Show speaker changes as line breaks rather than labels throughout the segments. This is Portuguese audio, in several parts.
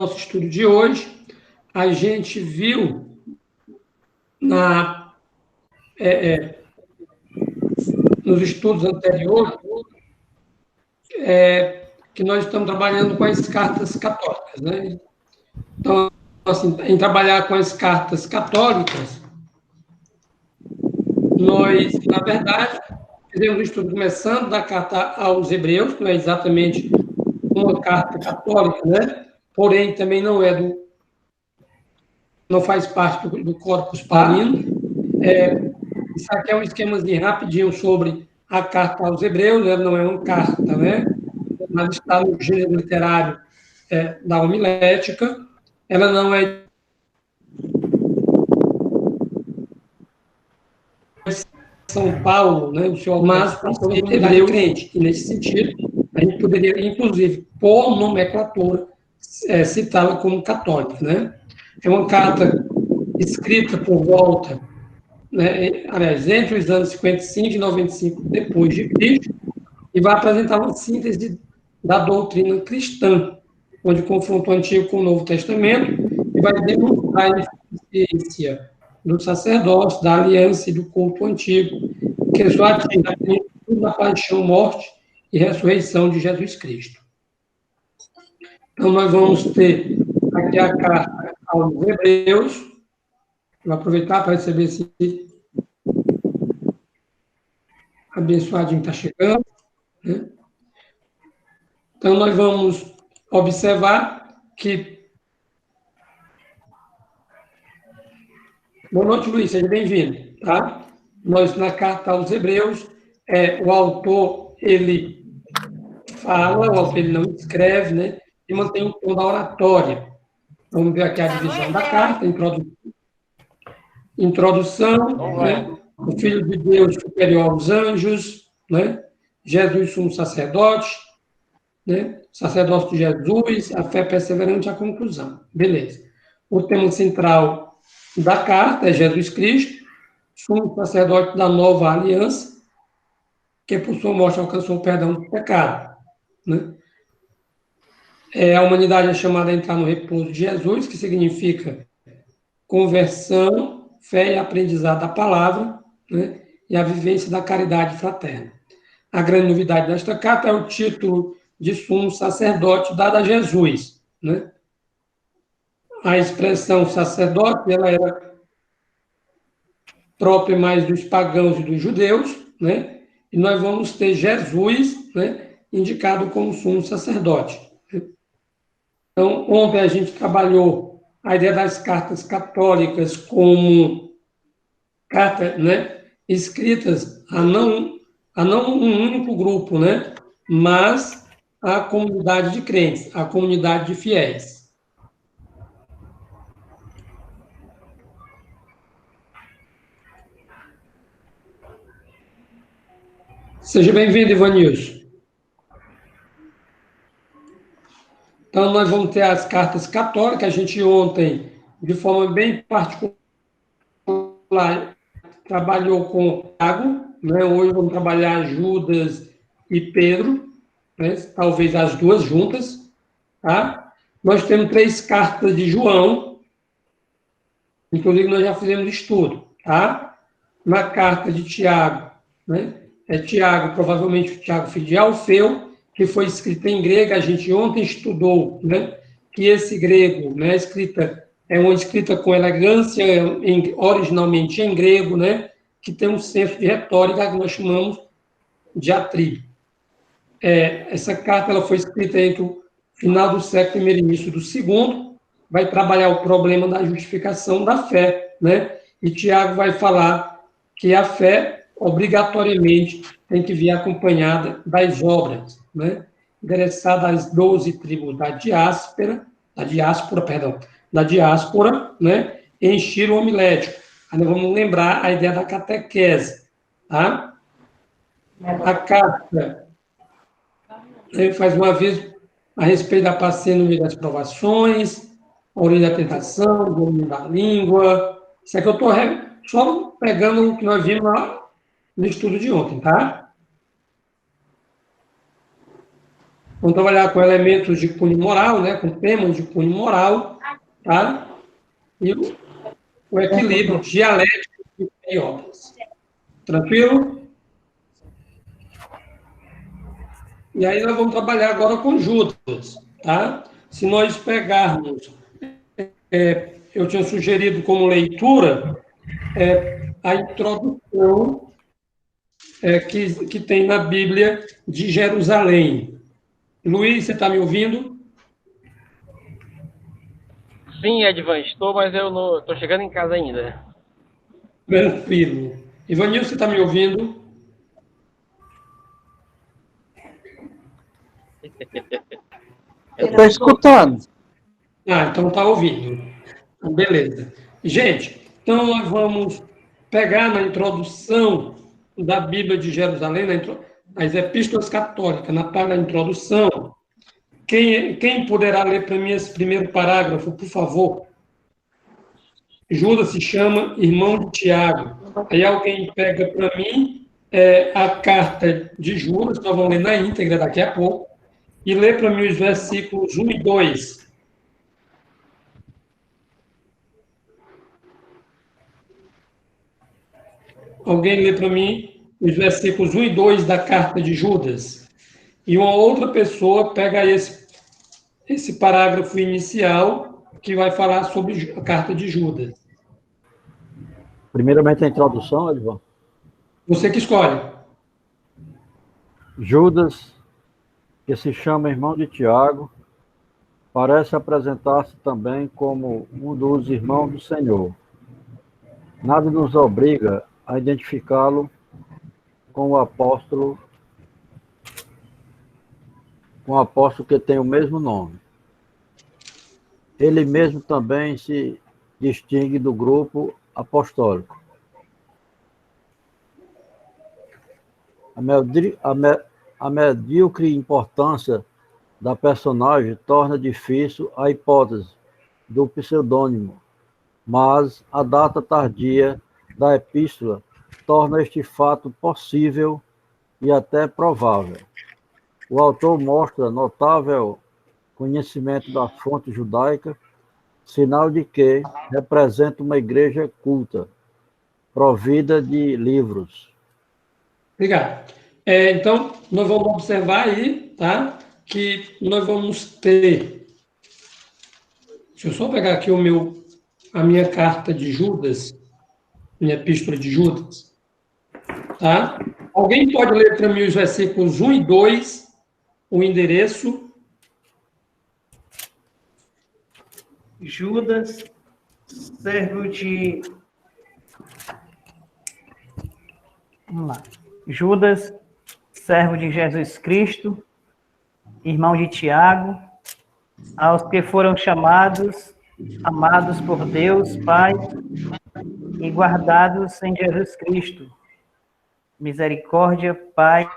nosso estudo de hoje, a gente viu nos estudos anteriores que nós estamos trabalhando com as cartas católicas, né? Então, assim, em trabalhar com as cartas católicas, nós, na verdade, fizemos um estudo começando da carta aos Hebreus, que não é exatamente uma carta católica, né? Porém, também não faz parte do Corpus Paulino. Isso aqui é um esquemazinho rapidinho sobre a carta aos Hebreus, ela não é uma carta, né? Mas está no gênero literário da homilética, ela não é São Paulo, né, o seu mas para toda a comunidade crente. E, nesse sentido, a gente poderia, inclusive, por nomenclatura, citá-la como católica. Né? É uma carta escrita por volta, né, aliás, entre os anos 55 e 95 depois de Cristo, e vai apresentar uma síntese da doutrina cristã, onde confronta o Antigo com o Novo Testamento e vai demonstrar a eficiência do sacerdócio, da aliança e do culto antigo, que só atinge a paixão, morte e ressurreição de Jesus Cristo. Então, nós vamos ter aqui a carta aos Hebreus. Vou aproveitar para receber esse abençoadinho que está chegando. Né? Então, nós vamos observar que... Boa noite, Luiz, seja bem-vindo. Tá? Nós, na carta aos Hebreus, o autor, ele fala, o autor ele não escreve, né? E mantém o tom da oratória. Vamos ver aqui a divisão da carta, introdução, né? O Filho de Deus superior aos anjos, né? Jesus sumo sacerdote, né? Sacerdócio de Jesus, a fé perseverante, a conclusão. Beleza. O tema central da carta é Jesus Cristo, sumo sacerdote da nova aliança, que por sua morte alcançou o perdão do pecado. Né? A humanidade é chamada a entrar no repouso de Jesus, que significa conversão, fé e aprendizado da palavra, né? E a vivência da caridade fraterna. A grande novidade desta carta é o título de sumo sacerdote dado a Jesus. Né? A expressão sacerdote ela era própria mais dos pagãos e dos judeus, né? E nós vamos ter Jesus, né, indicado como sumo sacerdote. Então, ontem a gente trabalhou a ideia das cartas católicas como cartas, né, escritas a não um único grupo, né, mas a comunidade de crentes, a comunidade de fiéis. Seja bem-vindo, Ivanilson. Então, nós vamos ter as cartas católicas. A gente ontem, de forma bem particular, trabalhou com Tiago, né? Hoje vamos trabalhar Judas e Pedro, né? Talvez as duas juntas. Tá? Nós temos 3 cartas de João, inclusive nós já fizemos estudo. Tá? Na carta de Tiago, né? Tiago, provavelmente o Tiago filho de Alfeu, que foi escrita em grego. A gente ontem estudou, né, que esse grego, né, uma escrita com elegância, originalmente em grego, né, que tem um senso de retórica que nós chamamos de atribo. Essa carta ela foi escrita entre o final do século I e início do segundo, vai trabalhar o problema da justificação da fé, né? E Tiago vai falar que a fé obrigatoriamente tem que vir acompanhada das obras, né? Endereçada às 12 tribos da diáspora, né? Em estilo homilético. Aí nós vamos lembrar a ideia da catequese, tá? A carta faz uma vez a respeito da paciência no meio das provações, a origem da tentação, o domínio da língua. Isso aqui eu estou só pegando o que nós vimos lá no estudo de ontem, tá? Vamos trabalhar com elementos de cunho moral, né? Com temas de cunho moral, tá? E o equilíbrio dialético de obras. Tranquilo? E aí nós vamos trabalhar agora com Judas, tá? Se nós pegarmos, eu tinha sugerido como leitura a introdução que tem na Bíblia de Jerusalém. Luiz, você está me ouvindo?
Sim, Edvan, estou, mas eu não estou chegando em casa ainda.
Tranquilo. Ivanilson, você está me ouvindo?
Eu estou escutando.
Ah, então está ouvindo. Beleza. Gente, então nós vamos pegar na introdução da Bíblia de Jerusalém, nas epístolas católicas, na introdução. Quem poderá ler para mim esse primeiro parágrafo, por favor? Judas se chama irmão de Tiago. Aí alguém pega para mim a carta de Judas, nós vamos ler na íntegra daqui a pouco, e lê para mim os versículos 1 e 2. Alguém lê para mim os versículos 1 e 2 da carta de Judas. E uma outra pessoa pega esse parágrafo inicial que vai falar sobre a carta de Judas.
Primeiramente a introdução, Edvan.
Você que escolhe.
Judas, que se chama irmão de Tiago, parece apresentar-se também como um dos irmãos do Senhor. Nada nos obriga a identificá-lo com o apóstolo que tem o mesmo nome. Ele mesmo também se distingue do grupo apostólico. A medíocre importância da personagem torna difícil a hipótese do pseudônimo, mas a data tardia da epístola torna este fato possível e até provável. O autor mostra notável conhecimento da fonte judaica, sinal de que representa uma igreja culta, provida de livros.
Obrigado. Então, nós vamos observar aí, tá? Que nós vamos ter. Deixa eu só pegar aqui a minha carta de Judas, minha epístola de Judas. Tá? Alguém pode ler para mim os versículos 1 e 2, o endereço?
Judas, servo de... Vamos lá. Judas, servo de Jesus Cristo, irmão de Tiago, aos que foram chamados, amados por Deus, Pai, e guardados em Jesus Cristo. Misericórdia, Pai,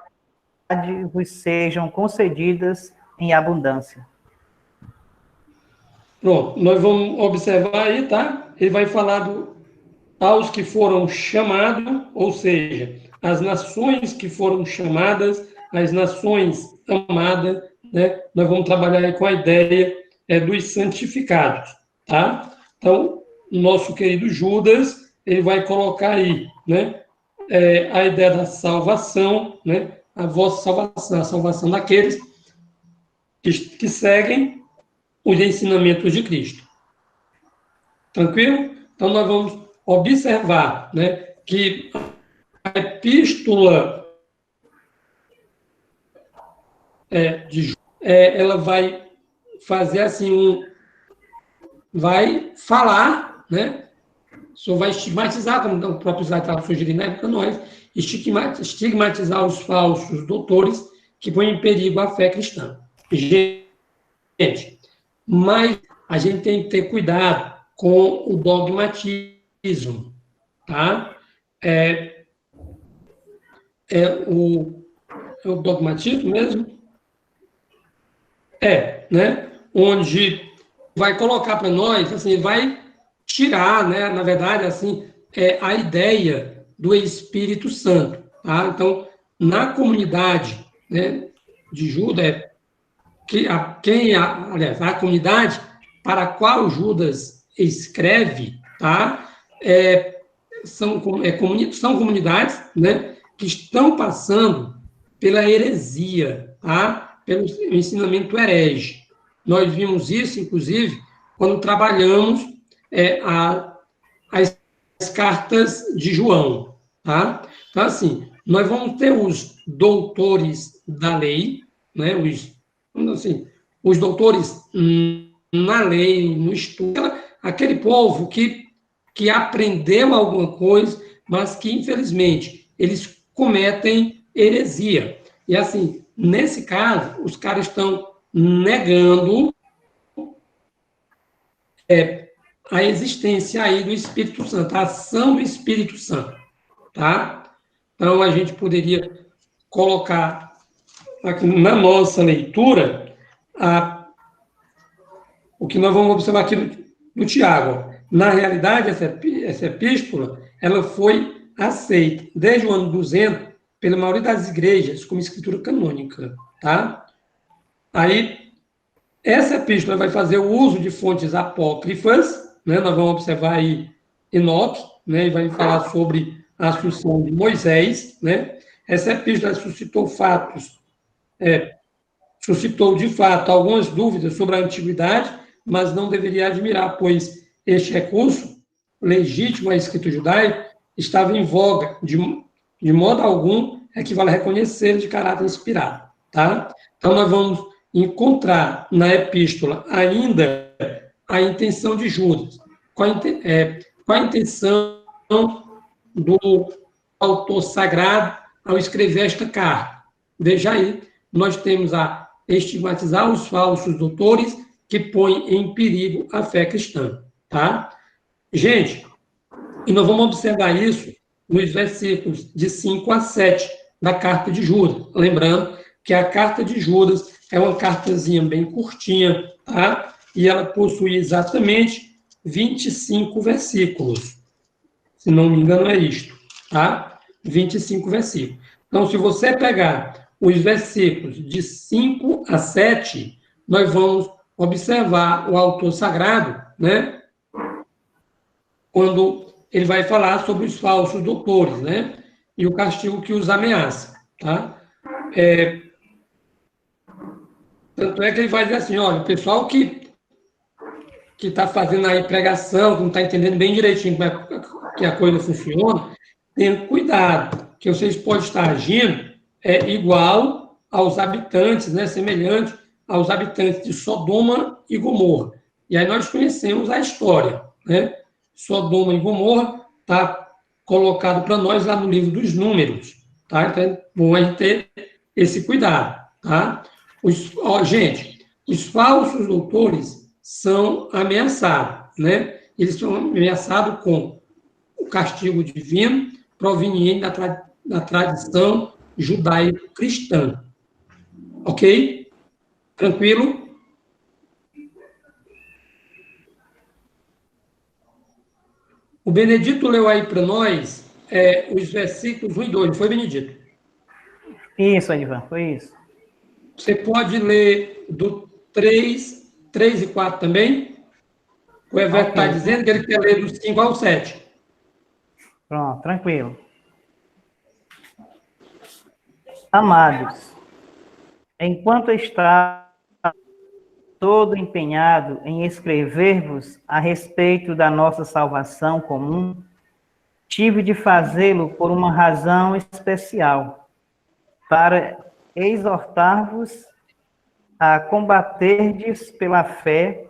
vos sejam concedidas em abundância.
Pronto, nós vamos observar aí, tá? Ele vai falar aos que foram chamados, ou seja, as nações que foram chamadas, as nações amadas, né? Nós vamos trabalhar aí com a ideia dos santificados, tá? Então, nosso querido Judas, ele vai colocar aí, né? A ideia da salvação, né? A vossa salvação, a salvação daqueles que seguem os ensinamentos de Cristo. Tranquilo? Então, nós vamos observar, né, que a epístola ela vai fazer assim, vai falar, né, só vai estigmatizar, como o próprio Zé estava sugerindo na época, nós, estigmatizar os falsos doutores que põem em perigo a fé cristã. Gente, mas a gente tem que ter cuidado com o dogmatismo, tá? O dogmatismo mesmo? Né? Onde vai colocar para nós, assim, vai tirar, né, na verdade, assim, a ideia do Espírito Santo, tá? Então, na comunidade, né, de Judas, aliás, a comunidade para a qual Judas escreve, tá? São comunidades, né, que estão passando pela heresia, tá? Pelo ensinamento herege. Nós vimos isso, inclusive, quando trabalhamos as cartas de João, tá? Então, assim, nós vamos ter os doutores da lei, né? Os doutores na lei, no estudo, aquele povo que aprendeu alguma coisa, mas que, infelizmente, eles cometem heresia. E, assim, nesse caso, os caras estão negando a existência aí do Espírito Santo, a ação do Espírito Santo, tá? Então, a gente poderia colocar aqui na nossa leitura o que nós vamos observar aqui do Tiago. Na realidade, essa epístola, ela foi aceita desde o ano 200 pela maioria das igrejas como escritura canônica, tá? Aí, essa epístola vai fazer o uso de fontes apócrifas, né? Nós vamos observar aí Enoque, né? E vai falar sobre a assunção de Moisés, né? Essa epístola suscitou de fato algumas dúvidas sobre a antiguidade, mas não deveria admirar, pois este recurso legítimo à escritura judaica estava em voga, de modo algum equivale a reconhecer de caráter inspirado, tá? Então, nós vamos encontrar na epístola ainda a intenção de Judas. Qual a intenção do autor sagrado ao escrever esta carta? Veja aí, nós temos a estigmatizar os falsos doutores que põem em perigo a fé cristã, tá? Gente, e nós vamos observar isso nos versículos de 5 a 7 da carta de Judas. Lembrando que a carta de Judas é uma cartazinha bem curtinha, tá? E ela possui exatamente 25 versículos. Se não me engano, é isto, tá? 25 versículos. Então, se você pegar os versículos de 5 a 7, nós vamos observar o autor sagrado, né? Quando ele vai falar sobre os falsos doutores, né? E o castigo que os ameaça, tá? Tanto é que ele vai dizer assim, olha, o pessoal que está fazendo aí pregação, que não está entendendo bem direitinho como é que a coisa funciona, tenha cuidado, que vocês podem estar agindo igual aos habitantes, né, semelhante aos habitantes de Sodoma e Gomorra. E aí nós conhecemos a história, né? Sodoma e Gomorra está colocado para nós lá no livro dos Números, tá? Então é bom a gente ter esse cuidado, tá? Gente, os falsos doutores são ameaçados, né? Eles são ameaçados com o castigo divino proveniente da tradição judaico-cristã. Ok? Tranquilo? O Benedito leu aí para nós os versículos 1 e 2, não foi, Benedito?
Isso, Edivan, foi isso.
Você pode ler do 3 e 4 também? O Everto está dizendo que ele quer ler do 5 ao 7.
Pronto, tranquilo. Amados, enquanto está todo empenhado em escrever-vos a respeito da nossa salvação comum, tive de fazê-lo por uma razão especial, para exortar-vos a combaterdes pela fé,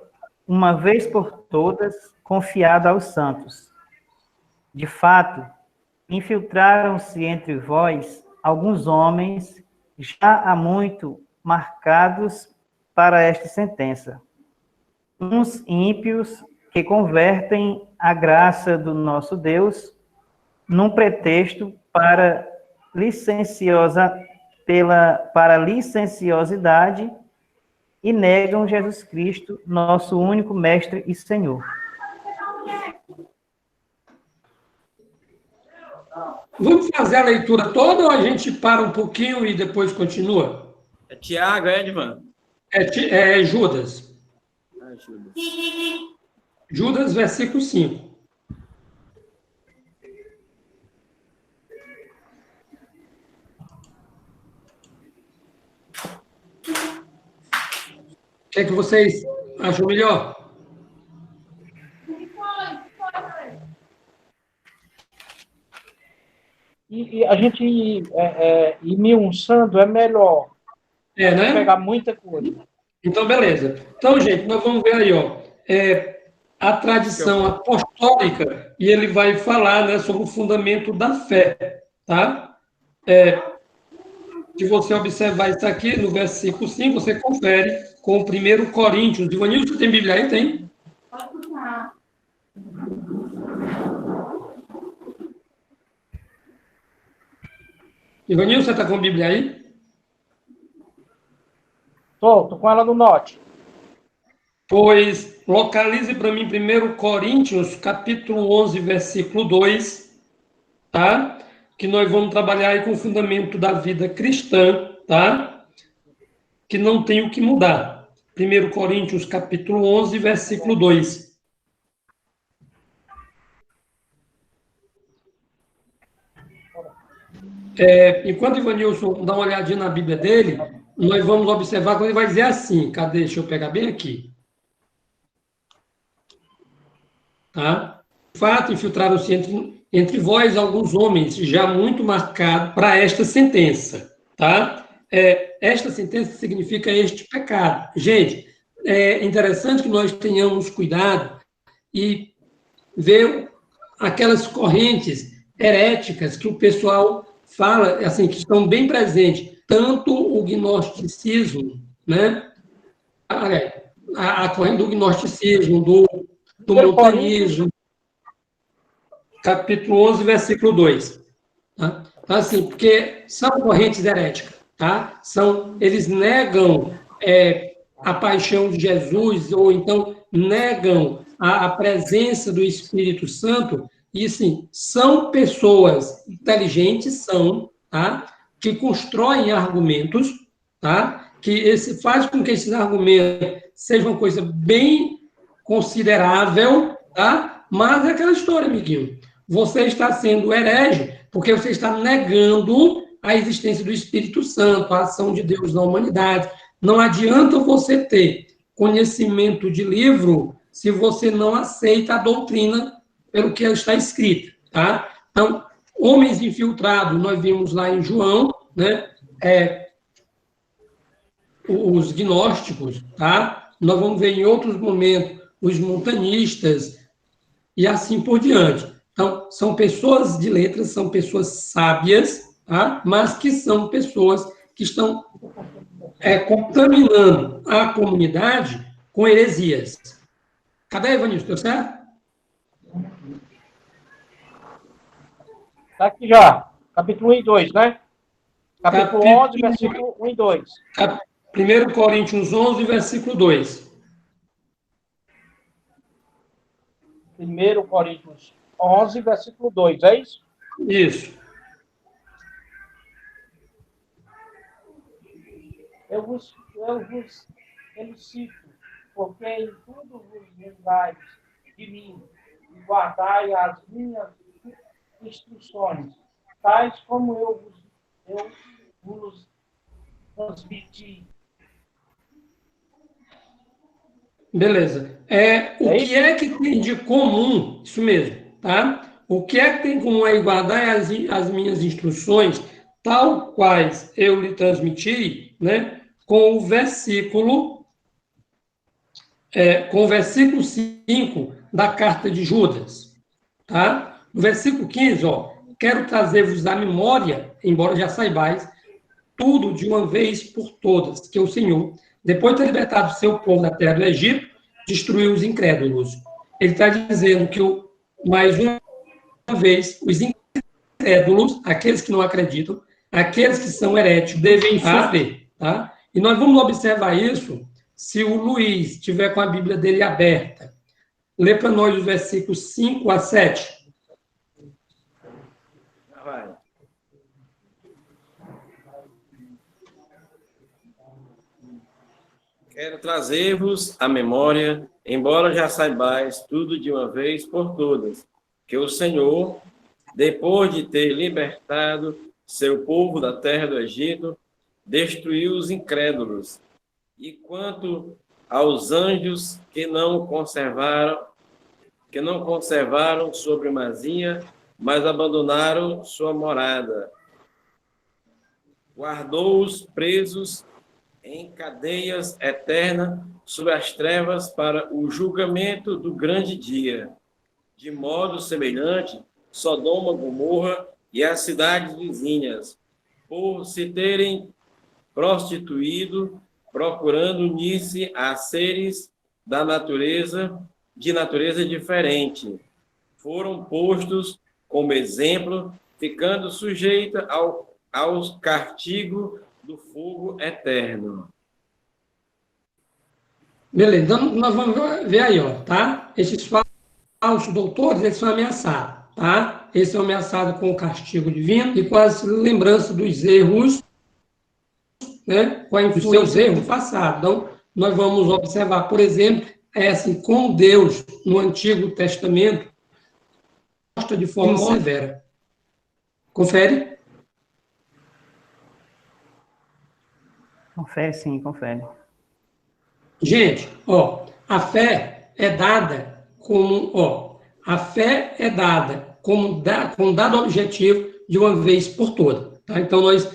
uma vez por todas, confiada aos santos. De fato, infiltraram-se entre vós alguns homens já há muito marcados para esta sentença. Uns ímpios que convertem a graça do nosso Deus num pretexto para licenciosidade e negam Jesus Cristo, nosso único Mestre e Senhor.
Vamos fazer a leitura toda ou a gente para um pouquinho e depois continua?
É Tiago, Edvan?
É Judas.
Ajuda.
Judas, versículo 5. O que é que vocês acham melhor?
E a gente ir miunçando é melhor.
É, né?
Pegar muita coisa.
Então, beleza. Então, gente, nós vamos ver aí, ó, a tradição apostólica, e ele vai falar, né, sobre o fundamento da fé, tá? Se você observar isso aqui, no versículo 5, você confere com o 1 Coríntios. Ivanildo, você tem Bíblia aí? Tem? Ivanildo, você está com a Bíblia aí?
Tô com ela no norte.
Pois localize para mim 1 Coríntios, capítulo 11, versículo 2, tá? Que nós vamos trabalhar aí com o fundamento da vida cristã, tá? Que não tem o que mudar. 1 Coríntios, capítulo 11, versículo 2. Enquanto o Ivanilson dá uma olhadinha na Bíblia dele, nós vamos observar quando ele vai dizer assim, cadê? Deixa eu pegar bem aqui. Tá? De fato, infiltraram-se entre vós alguns homens já muito marcados para esta sentença. Tá? Esta sentença significa este pecado. Gente, é interessante que nós tenhamos cuidado e ver aquelas correntes heréticas que o pessoal fala, assim, que estão bem presentes, tanto o gnosticismo, né? A corrente do gnosticismo, do montanismo, capítulo 11, versículo 2. Tá? Então, assim, porque são correntes heréticas, tá? Eles negam a paixão de Jesus, ou então negam a presença do Espírito Santo, e, assim, são pessoas inteligentes, tá? Que constroem argumentos, tá? Que faz com que esses argumentos sejam uma coisa bem considerável, tá? Mas é aquela história, amiguinho. Você está sendo herege porque você está negando a existência do Espírito Santo, a ação de Deus na humanidade. Não adianta você ter conhecimento de livro se você não aceita a doutrina pelo que está escrito, tá? Então, homens infiltrados, nós vimos lá em João, né? Os gnósticos, tá? Nós vamos ver em outros momentos os montanistas e assim por diante. Então, são pessoas de letras, são pessoas sábias, tá? Mas que são pessoas que estão contaminando a comunidade com heresias. Cadê, Evanilson? Deu certo?
Tá aqui já. Capítulo 1 e 2, né? Capítulo 11, versículo 1 e 2.
1 Coríntios 11, versículo 2.
1 Coríntios 11, versículo 2, é isso?
Isso.
Eu vos felicito, porque em tudo vos lembrais de mim e guardai as minhas instruções, tais como eu vos transmiti.
Beleza. O que é que tem de comum, isso mesmo, tá? O que é que tem em comum é guardar as minhas instruções, tal quais eu lhe transmiti, né? Com o versículo 5 da carta de Judas, tá? No versículo 15, ó, quero trazer-vos à memória, embora já saibais, tudo de uma vez por todas, que o Senhor, depois de ter libertado o seu povo da terra do Egito, destruiu os incrédulos. Ele está dizendo que, mais uma vez, os incrédulos, aqueles que não acreditam, aqueles que são heréticos, devem sofrer. Tá? E nós vamos observar isso se o Luiz tiver com a Bíblia dele aberta. Lê para nós os versículos 5 a 7.
Vai. Quero trazer-vos à memória, embora já saibais tudo de uma vez por todas, que o Senhor, depois de ter libertado seu povo da terra do Egito, destruiu os incrédulos. E quanto aos anjos que não conservaram sua primazia, mas abandonaram sua morada, guardou-os presos em cadeias eternas sob as trevas para o julgamento do grande dia. De modo semelhante, Sodoma, Gomorra e as cidades vizinhas, por se terem prostituído, procurando unir-se a seres de natureza diferente, foram postos como exemplo, ficando sujeita ao castigo do fogo eterno.
Beleza, então nós vamos ver aí, ó, tá? Esses falsos doutores, eles são ameaçados, tá? Eles são ameaçados com o castigo divino e com as lembranças dos erros, né? Com os seus erros passados. Então, nós vamos observar, por exemplo, assim, como Deus, no Antigo Testamento, mostra de forma severa. Confere?
Confere sim, confere.
Gente, ó, a fé é dada como com dado objetivo de uma vez por todas, tá? Então nós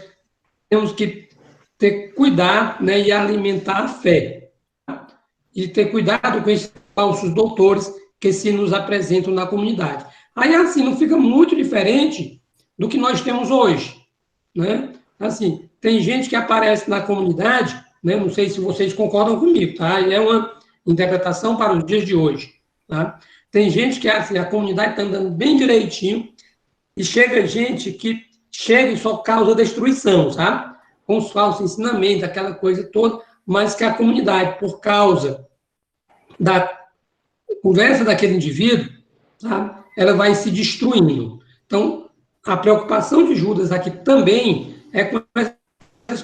temos que ter cuidado, né, e alimentar a fé, tá? E ter cuidado com esses falsos doutores que se nos apresentam na comunidade. Aí assim não fica muito diferente do que nós temos hoje, né? Assim, tem gente que aparece na comunidade, né? Não sei se vocês concordam comigo, tá? É uma interpretação para os dias de hoje, tá? Tem gente que assim, a comunidade está andando bem direitinho e chega gente que chega e só causa destruição, sabe? Com os falsos ensinamentos, aquela coisa toda, mas que a comunidade, por causa da conversa daquele indivíduo, tá? Ela vai se destruindo. Então, a preocupação de Judas aqui também é com as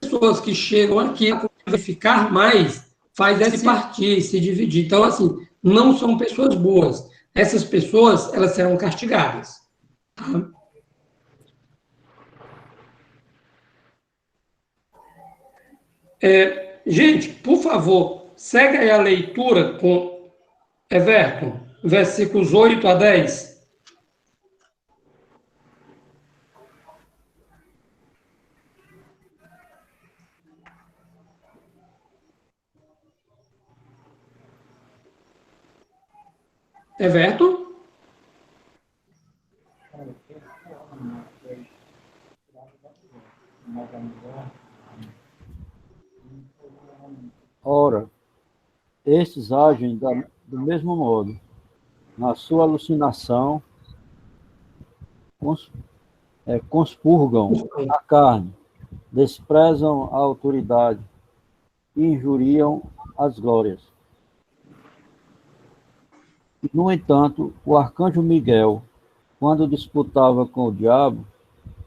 pessoas que chegam aqui a ficar mais, faz se partir, se dividir. Então, assim, não são pessoas boas. Essas pessoas, elas serão castigadas. Tá? Gente, por favor, segue aí a leitura com Everton, versículos 8 a 10. Everton?
Ora, estes agem do mesmo modo. Na sua alucinação, conspurgam a carne, desprezam a autoridade e injuriam as glórias. No entanto, o arcanjo Miguel, quando disputava com o diabo,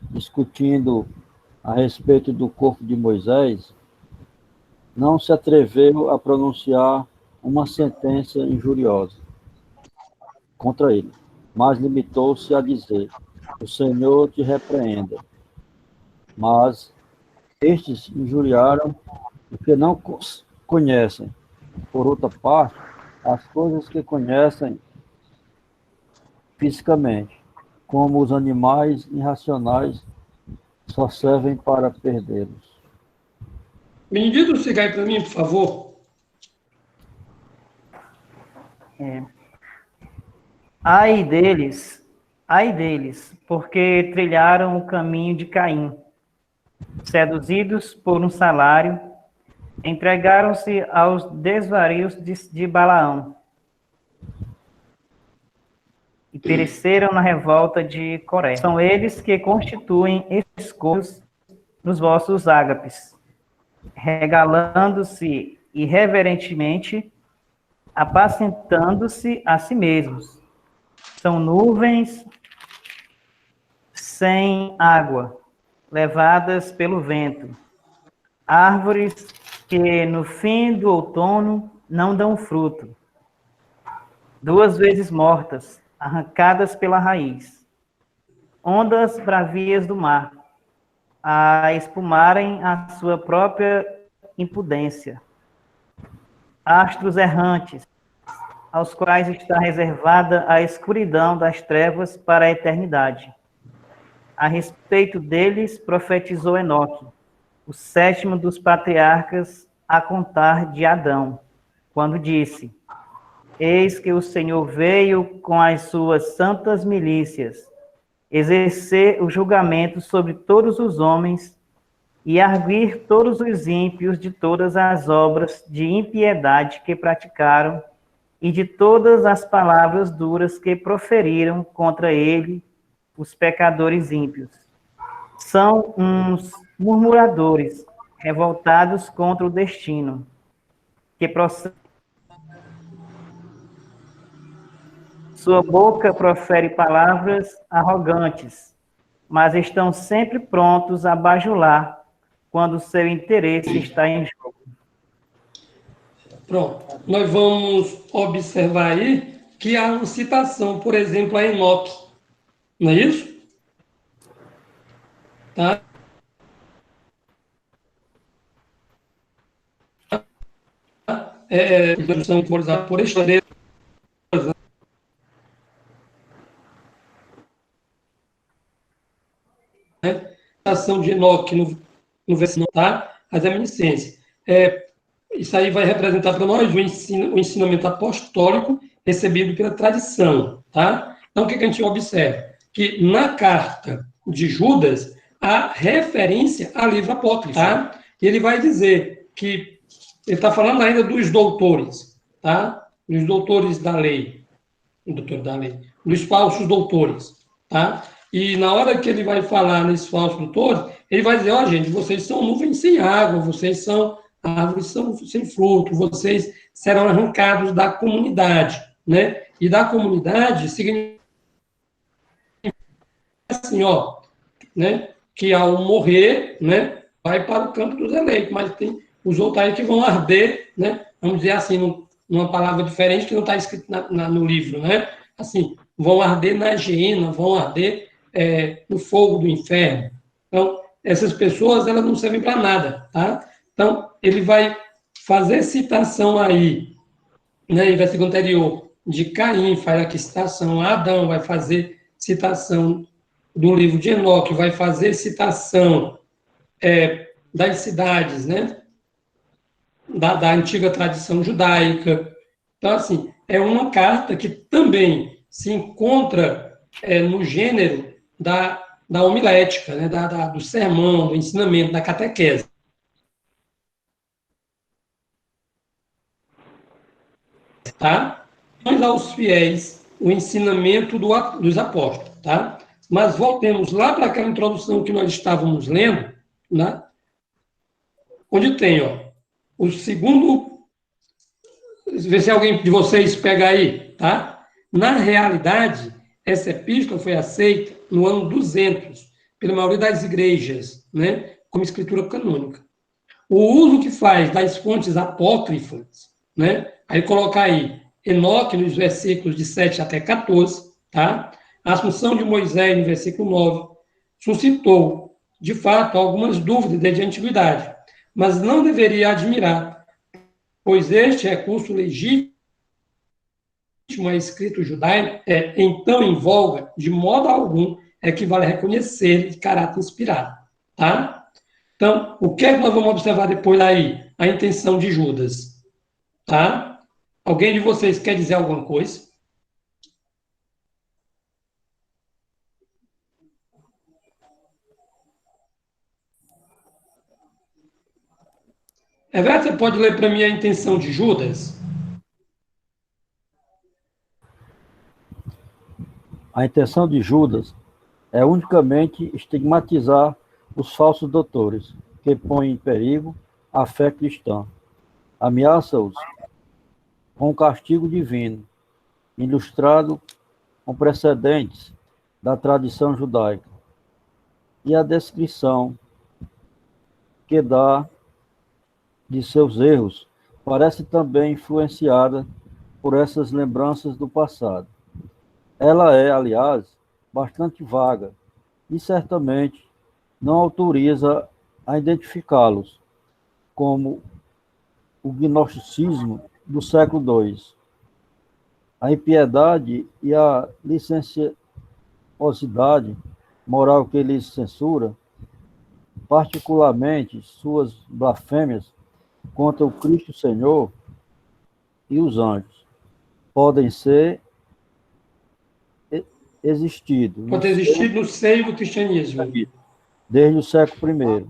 discutindo a respeito do corpo de Moisés, não se atreveu a pronunciar uma sentença injuriosa contra ele, mas limitou-se a dizer: o Senhor te repreenda. Mas estes injuriaram porque não conhecem, por outra parte, as coisas que conhecem fisicamente, como os animais irracionais, só servem para perdê-los.
Benedito, siga aí para mim, por favor.
Ai deles, porque trilharam o caminho de Caim, seduzidos por um salário, entregaram-se aos desvarios de Balaão e pereceram na revolta de Coré. São eles que constituem escolhos nos vossos ágapes, regalando-se irreverentemente, apacentando-se a si mesmos. São nuvens sem água, levadas pelo vento. Árvores que no fim do outono não dão fruto. 2 vezes mortas, arrancadas pela raiz. Ondas bravias do mar, a espumarem a sua própria impudência. Astros errantes, aos quais está reservada a escuridão das trevas para a eternidade. A respeito deles profetizou Enoque, o 7º dos patriarcas, a contar de Adão, quando disse: Eis que o Senhor veio com as suas santas milícias, exercer o julgamento sobre todos os homens e arguir todos os ímpios de todas as obras de impiedade que praticaram e de todas as palavras duras que proferiram contra ele os pecadores ímpios. São uns murmuradores, revoltados contra o destino, que procede. Sua boca profere palavras arrogantes, mas estão sempre prontos a bajular quando seu interesse está em jogo.
Pronto. Nós vamos observar aí que há uma citação, por exemplo, a Enoque. Não é isso? Tá? São por estrelas. Citação de Enoque no versículo, tá? As reminiscências. Isso aí vai representar para nós o ensinamento apostólico recebido pela tradição, tá? Então, o que a gente observa? Que na carta de Judas, há referência a livro apócrifo, tá? E ele vai dizer que ele está falando ainda dos doutores, tá? Dos doutores da lei, dos falsos doutores, tá? E na hora que ele vai falar nesses falsos doutores, ele vai dizer, ó, gente, vocês são nuvens sem água, vocês são árvores sem fruto, vocês serão arrancados da comunidade, né? E da comunidade significa assim, ó, né? Que ao morrer, né? Vai para o campo dos eleitos, mas tem os outros aí que vão arder, né? Vamos dizer assim, numa palavra diferente que não está escrito no livro, né? Assim, vão arder na geena, vão arder no fogo do inferno. Então, essas pessoas, elas não servem para nada, tá? Então, ele vai fazer citação aí, né, em versículo anterior, de Caim, faz aqui citação a Adão, vai fazer citação do livro de Enoque, vai fazer citação das cidades, né, da antiga tradição judaica. Então, assim, é uma carta que também se encontra no gênero da homilética, né, do sermão, do ensinamento, da catequese. Tá? Mas aos fiéis, o ensinamento dos apóstolos, tá? Mas voltemos lá para aquela introdução que nós estávamos lendo, né? Onde tem, ó, o segundo, vê se alguém de vocês pega aí, tá? Na realidade, essa epístola foi aceita no ano 200, pela maioria das igrejas, né? Como escritura canônica. O uso que faz das fontes apócrifas, né? Aí coloca aí, Enoque, nos versículos de 7 até 14, tá? A Assunção de Moisés, no versículo 9, suscitou, de fato, algumas dúvidas desde a antiguidade, mas não deveria admirar, pois este recurso legítimo a escrito judaico então em voga, de modo algum, equivale a reconhecer de caráter inspirado, tá? Então, o que é que nós vamos observar depois aí? A intenção de Judas, tá? Alguém de vocês quer dizer alguma coisa? Everton, você pode ler para mim a intenção de Judas?
A intenção de Judas é unicamente estigmatizar os falsos doutores, que põem em perigo a fé cristã. Ameaça-os com o castigo divino, ilustrado com precedentes da tradição judaica, e a descrição que dá de seus erros parece também influenciada por essas lembranças do passado. Ela é, aliás, bastante vaga e certamente não autoriza a identificá-los como o gnosticismo do século II. A impiedade e a licenciosidade moral que eles censura, particularmente suas blasfêmias contra o Cristo Senhor e os anjos, podem ser existido
Pode existir no seio do cristianismo.
desde o século I,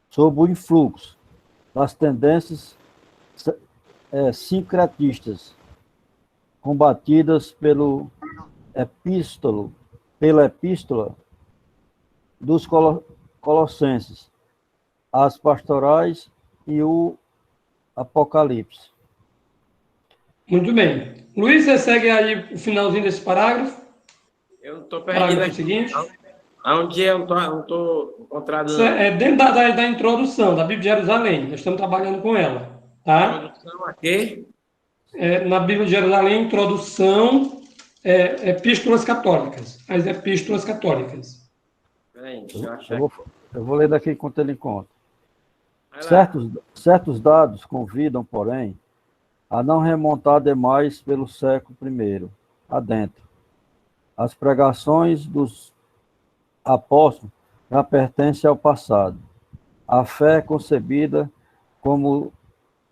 sob o influxo das tendências sincretistas combatidas pela epístola dos Colossenses, as pastorais e o Apocalipse.
Muito bem. Luiz, você segue aí o finalzinho desse parágrafo?
Eu não estou perdido
Parágrafo
aqui.
seguinte.
Aonde eu não estou encontrado.
Isso é dentro da introdução da Bíblia de Jerusalém. Nós estamos trabalhando com ela. Tá?
Introdução aqui.
Na Bíblia de Jerusalém, introdução, epístolas católicas. As epístolas católicas.
Peraí, deixa eu achar.
Eu vou ler daqui enquanto ele encontra.
Vai lá.
Certos dados convidam, porém, a não remontar demais pelo século I adentro. As pregações dos apóstolos já pertencem ao passado. A fé é concebida como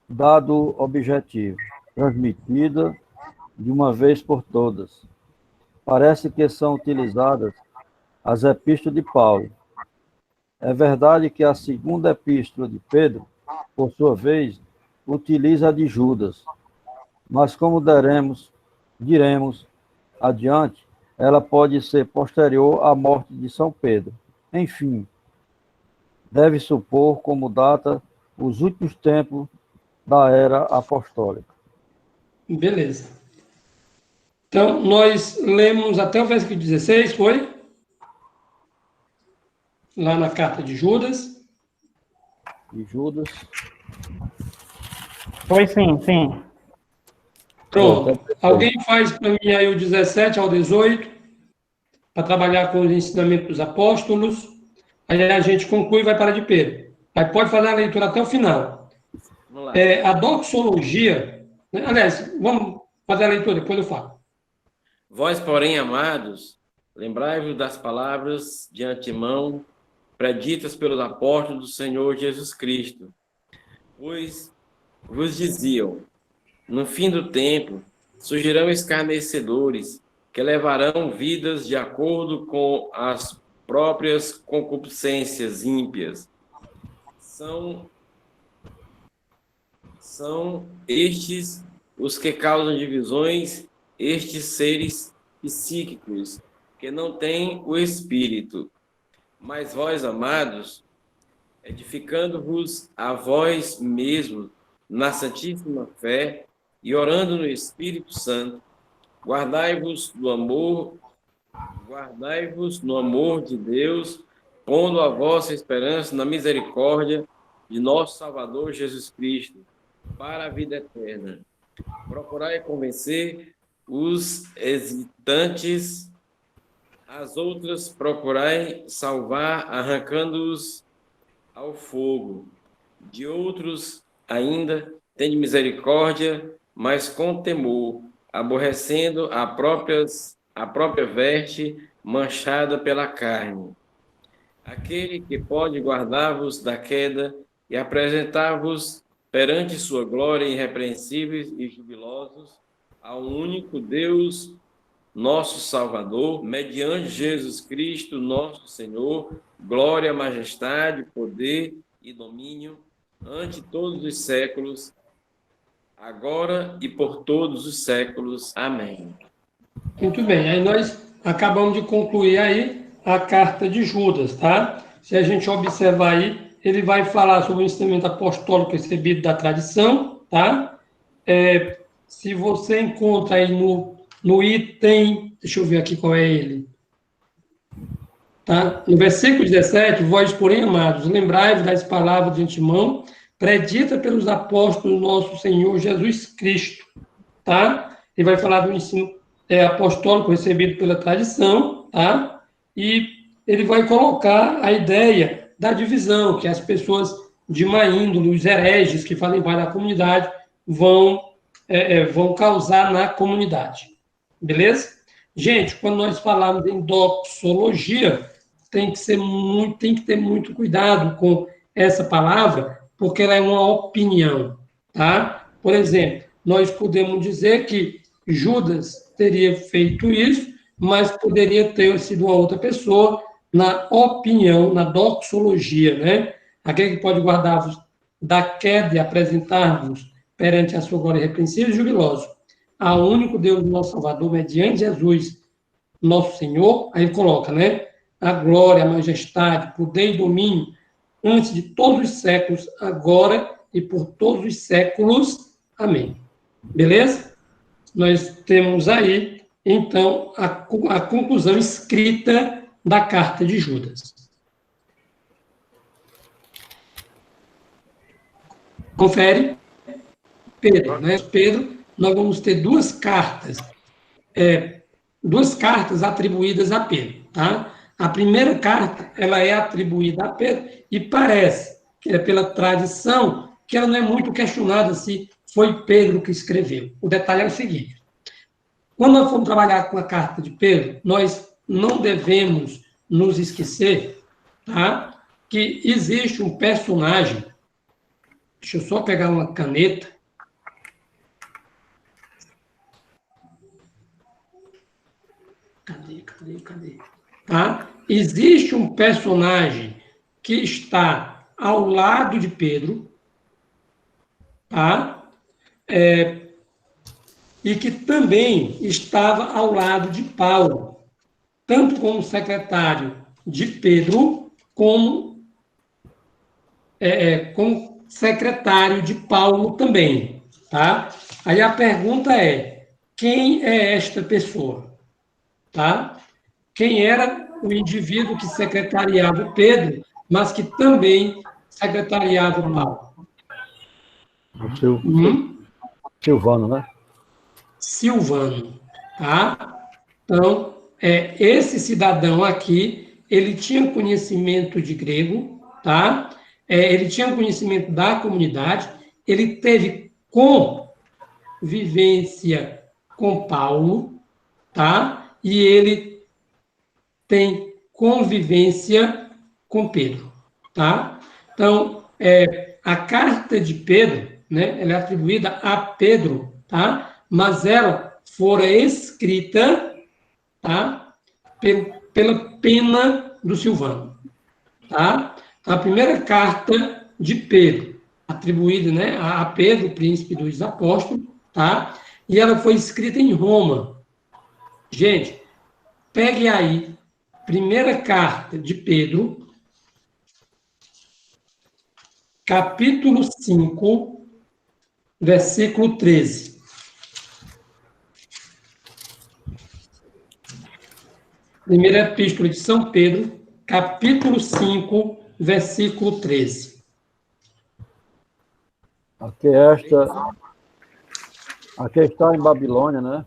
dado objetivo, transmitida de uma vez por todas. Parece que são utilizadas as epístolas de Paulo. É verdade que a segunda epístola de Pedro, por sua vez, utiliza a de Judas, mas como diremos adiante, ela pode ser posterior à morte de São Pedro. Enfim, deve supor como data os últimos tempos da era apostólica.
Beleza. Então, nós lemos até o versículo 16, foi? Lá na carta de Judas.
E Judas.
Foi sim.
Pronto. Alguém faz para mim aí o 17 ao 18, para trabalhar com os ensinamentos dos apóstolos. Aí a gente conclui e vai para de Pedro. Aí pode fazer a leitura até o final.
Vamos lá.
A doxologia, né? Aliás, vamos fazer a leitura, depois eu falo.
Vós, porém, amados, lembrai-vos das palavras de antemão preditas pelos apóstolos do Senhor Jesus Cristo, pois vos diziam: no fim do tempo surgirão escarnecedores que levarão vidas de acordo com as próprias concupiscências ímpias. São estes os que causam divisões, estes seres psíquicos que não têm o Espírito. Mas vós, amados, edificando-vos a vós mesmos na santíssima fé e orando no Espírito Santo, guardai-vos no amor de Deus, pondo a vossa esperança na misericórdia de nosso Salvador Jesus Cristo, para a vida eterna. Procurai convencer os hesitantes, as outras procurai salvar, arrancando-os ao fogo. De outros ainda tende misericórdia, mas com temor, aborrecendo a própria veste manchada pela carne. Aquele que pode guardar-vos da queda e apresentar-vos perante sua glória irrepreensíveis e jubilosos ao único Deus, nosso Salvador, mediante Jesus Cristo, nosso Senhor, glória, majestade, poder e domínio ante todos os séculos, agora e por todos os séculos. Amém.
Muito bem. Aí nós acabamos de concluir aí a carta de Judas, tá? Se a gente observar aí, ele vai falar sobre o ensinamento apostólico recebido da tradição, tá? Se você encontra aí no item, deixa eu ver aqui qual é ele. Tá? No versículo 17, vós, porém, amados, lembrai-vos das palavras de antemão, predita pelos apóstolos nosso Senhor Jesus Cristo. Tá? Ele vai falar do ensino apostólico recebido pela tradição, tá? E ele vai colocar a ideia da divisão, que as pessoas de má índole, os hereges que fazem parte da comunidade, vão causar na comunidade. Beleza? Gente, quando nós falamos em doxologia, tem que ter muito cuidado com essa palavra, porque ela é uma opinião, tá? Por exemplo, nós podemos dizer que Judas teria feito isso, mas poderia ter sido uma outra pessoa, na opinião, na doxologia, né? Aquele que pode guardar-vos da queda e apresentar-vos perante a sua glória irrepreensível e jubiloso, ao único Deus, nosso Salvador, mediante Jesus, nosso Senhor. Aí ele coloca, né? A glória, a majestade, poder e domínio, antes de todos os séculos, agora e por todos os séculos. Amém. Beleza? Nós temos aí, então, a conclusão escrita da carta de Judas. Confere. Pedro, né? Pedro, nós vamos ter duas cartas atribuídas a Pedro, tá? A primeira carta, ela é atribuída a Pedro e parece que é pela tradição que ela não é muito questionada se foi Pedro que escreveu. O detalhe é o seguinte: quando nós formos trabalhar com a carta de Pedro, nós não devemos nos esquecer, tá? Que existe um personagem. Deixa eu só pegar uma caneta. Cadê? Tá? Existe um personagem que está ao lado de Pedro, tá? E que também estava ao lado de Paulo, tanto como secretário de Pedro, como secretário de Paulo também, tá? Aí a pergunta é: quem é esta pessoa? Tá? Quem era o indivíduo que secretariava Pedro, mas que também secretariava Paulo?
Silvano, né?
Silvano, tá? Então, esse cidadão aqui, ele tinha conhecimento de grego, tá? Ele tinha conhecimento da comunidade, ele teve convivência com Paulo, tá? E ele tem convivência com Pedro, tá? Então, a carta de Pedro, né, ela é atribuída a Pedro, tá? Mas ela fora escrita, tá? Pela pena do Silvano, tá? A primeira carta de Pedro, atribuída, né, a Pedro, príncipe dos apóstolos, tá? E ela foi escrita em Roma. Gente, pegue aí, primeira carta de Pedro, capítulo 5, versículo 13. Primeira epístola de São Pedro, capítulo 5, versículo 13.
Aqui está em Babilônia, né?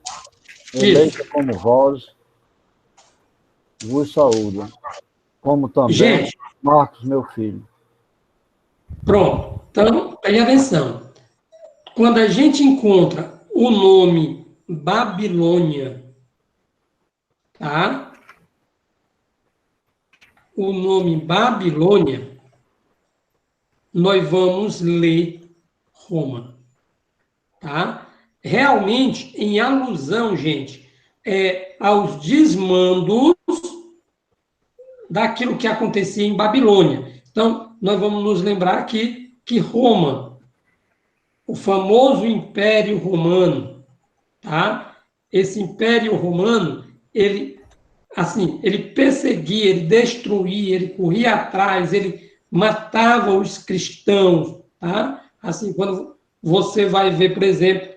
Eleita como vós, vos saúdo, como também
Gente,
Marcos, meu filho.
Pronto. Então, preste atenção. Quando a gente encontra o nome Babilônia, tá? O nome Babilônia, nós vamos ler Roma, tá? Realmente, em alusão, gente, aos desmandos daquilo que acontecia em Babilônia. Então, nós vamos nos lembrar aqui que Roma, o famoso Império Romano, tá? Esse Império Romano, ele perseguia, ele destruía, ele corria atrás, ele matava os cristãos, tá? Assim, quando você vai ver, por exemplo,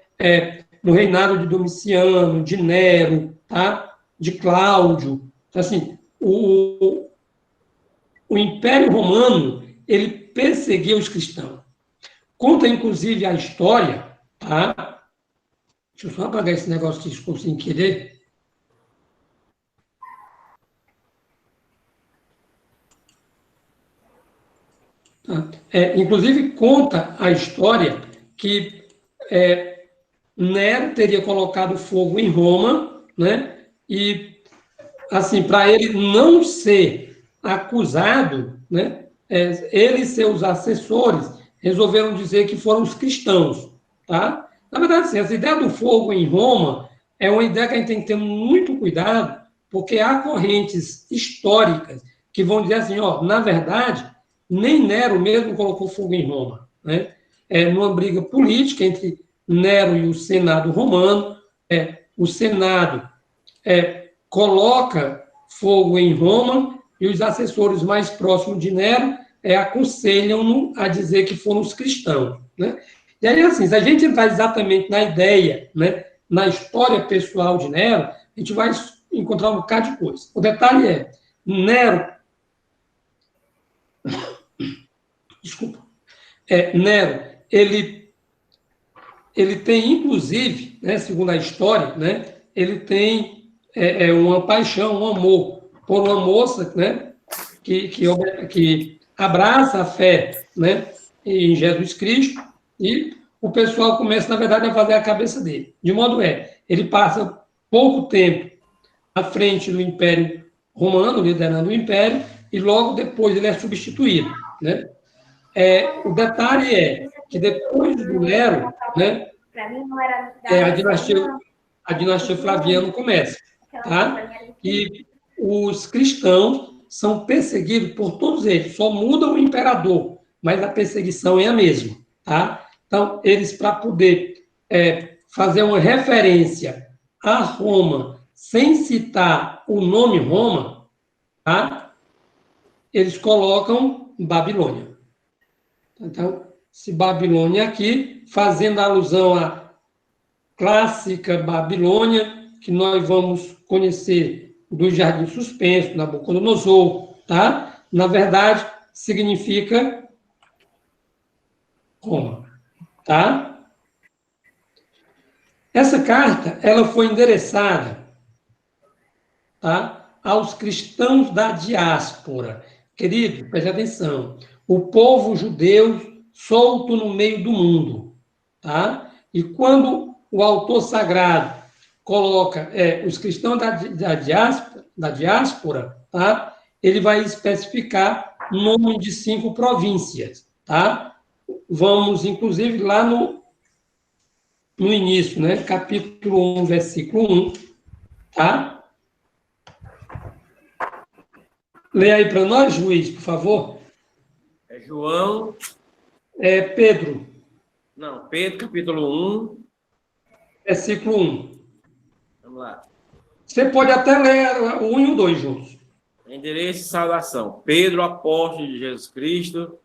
no reinado de Domiciano, de Nero, tá? De Cláudio, assim, o Império Romano, ele perseguia os cristãos. Conta, inclusive, a história, tá? Deixa eu só apagar esse negócio que ficou sem querer. Tá? Inclusive, conta a história que Nero teria colocado fogo em Roma, né? E, assim, para ele não ser acusado, né? Ele e seus assessores resolveram dizer que foram os cristãos, tá? Na verdade, assim, essa ideia do fogo em Roma é uma ideia que a gente tem que ter muito cuidado, porque há correntes históricas que vão dizer assim, ó, na verdade, nem Nero mesmo colocou fogo em Roma, né? Numa briga política entre Nero e o Senado romano, o Senado coloca fogo em Roma e os assessores mais próximos de Nero aconselham-no a dizer que foram os cristãos, né? E aí, assim, se a gente entrar exatamente na ideia, né, na história pessoal de Nero, a gente vai encontrar um bocado de coisa. O detalhe é, Nero, ele tem, inclusive, né, segundo a história, né, ele tem uma paixão, um amor por uma moça, né, que abraça a fé, né, em Jesus Cristo, e o pessoal começa, na verdade, a fazer a cabeça dele. De modo ele passa pouco tempo à frente do Império Romano, liderando o Império, e logo depois ele é substituído, né? O detalhe é que depois do Nero, né, a dinastia Flaviana começa, tá? E os cristãos são perseguidos por todos eles, só muda o imperador, mas a perseguição é a mesma, tá? Então, eles, para poder fazer uma referência a Roma, sem citar o nome Roma, tá? Eles colocam Babilônia. Então, se Babilônia aqui, fazendo alusão à clássica Babilônia, que nós vamos conhecer do Jardim Suspenso, Nabucodonosor, tá? Na verdade, significa Roma, tá? Essa carta, ela foi endereçada, tá, aos cristãos da diáspora. Querido, preste atenção. O povo judeu solto no meio do mundo, tá? E quando o autor sagrado coloca os cristãos da diáspora, tá? Ele vai especificar o nome de 5 províncias, tá? Vamos, inclusive, lá no início, né? Capítulo 1, versículo 1, tá? Leia aí para nós, juiz, por favor.
João.
Pedro.
Não, Pedro, capítulo 1.
Versículo 1.
Vamos lá.
Você pode até ler o 1 e o 2 juntos.
Endereço e saudação. Pedro, apóstolo de Jesus Cristo,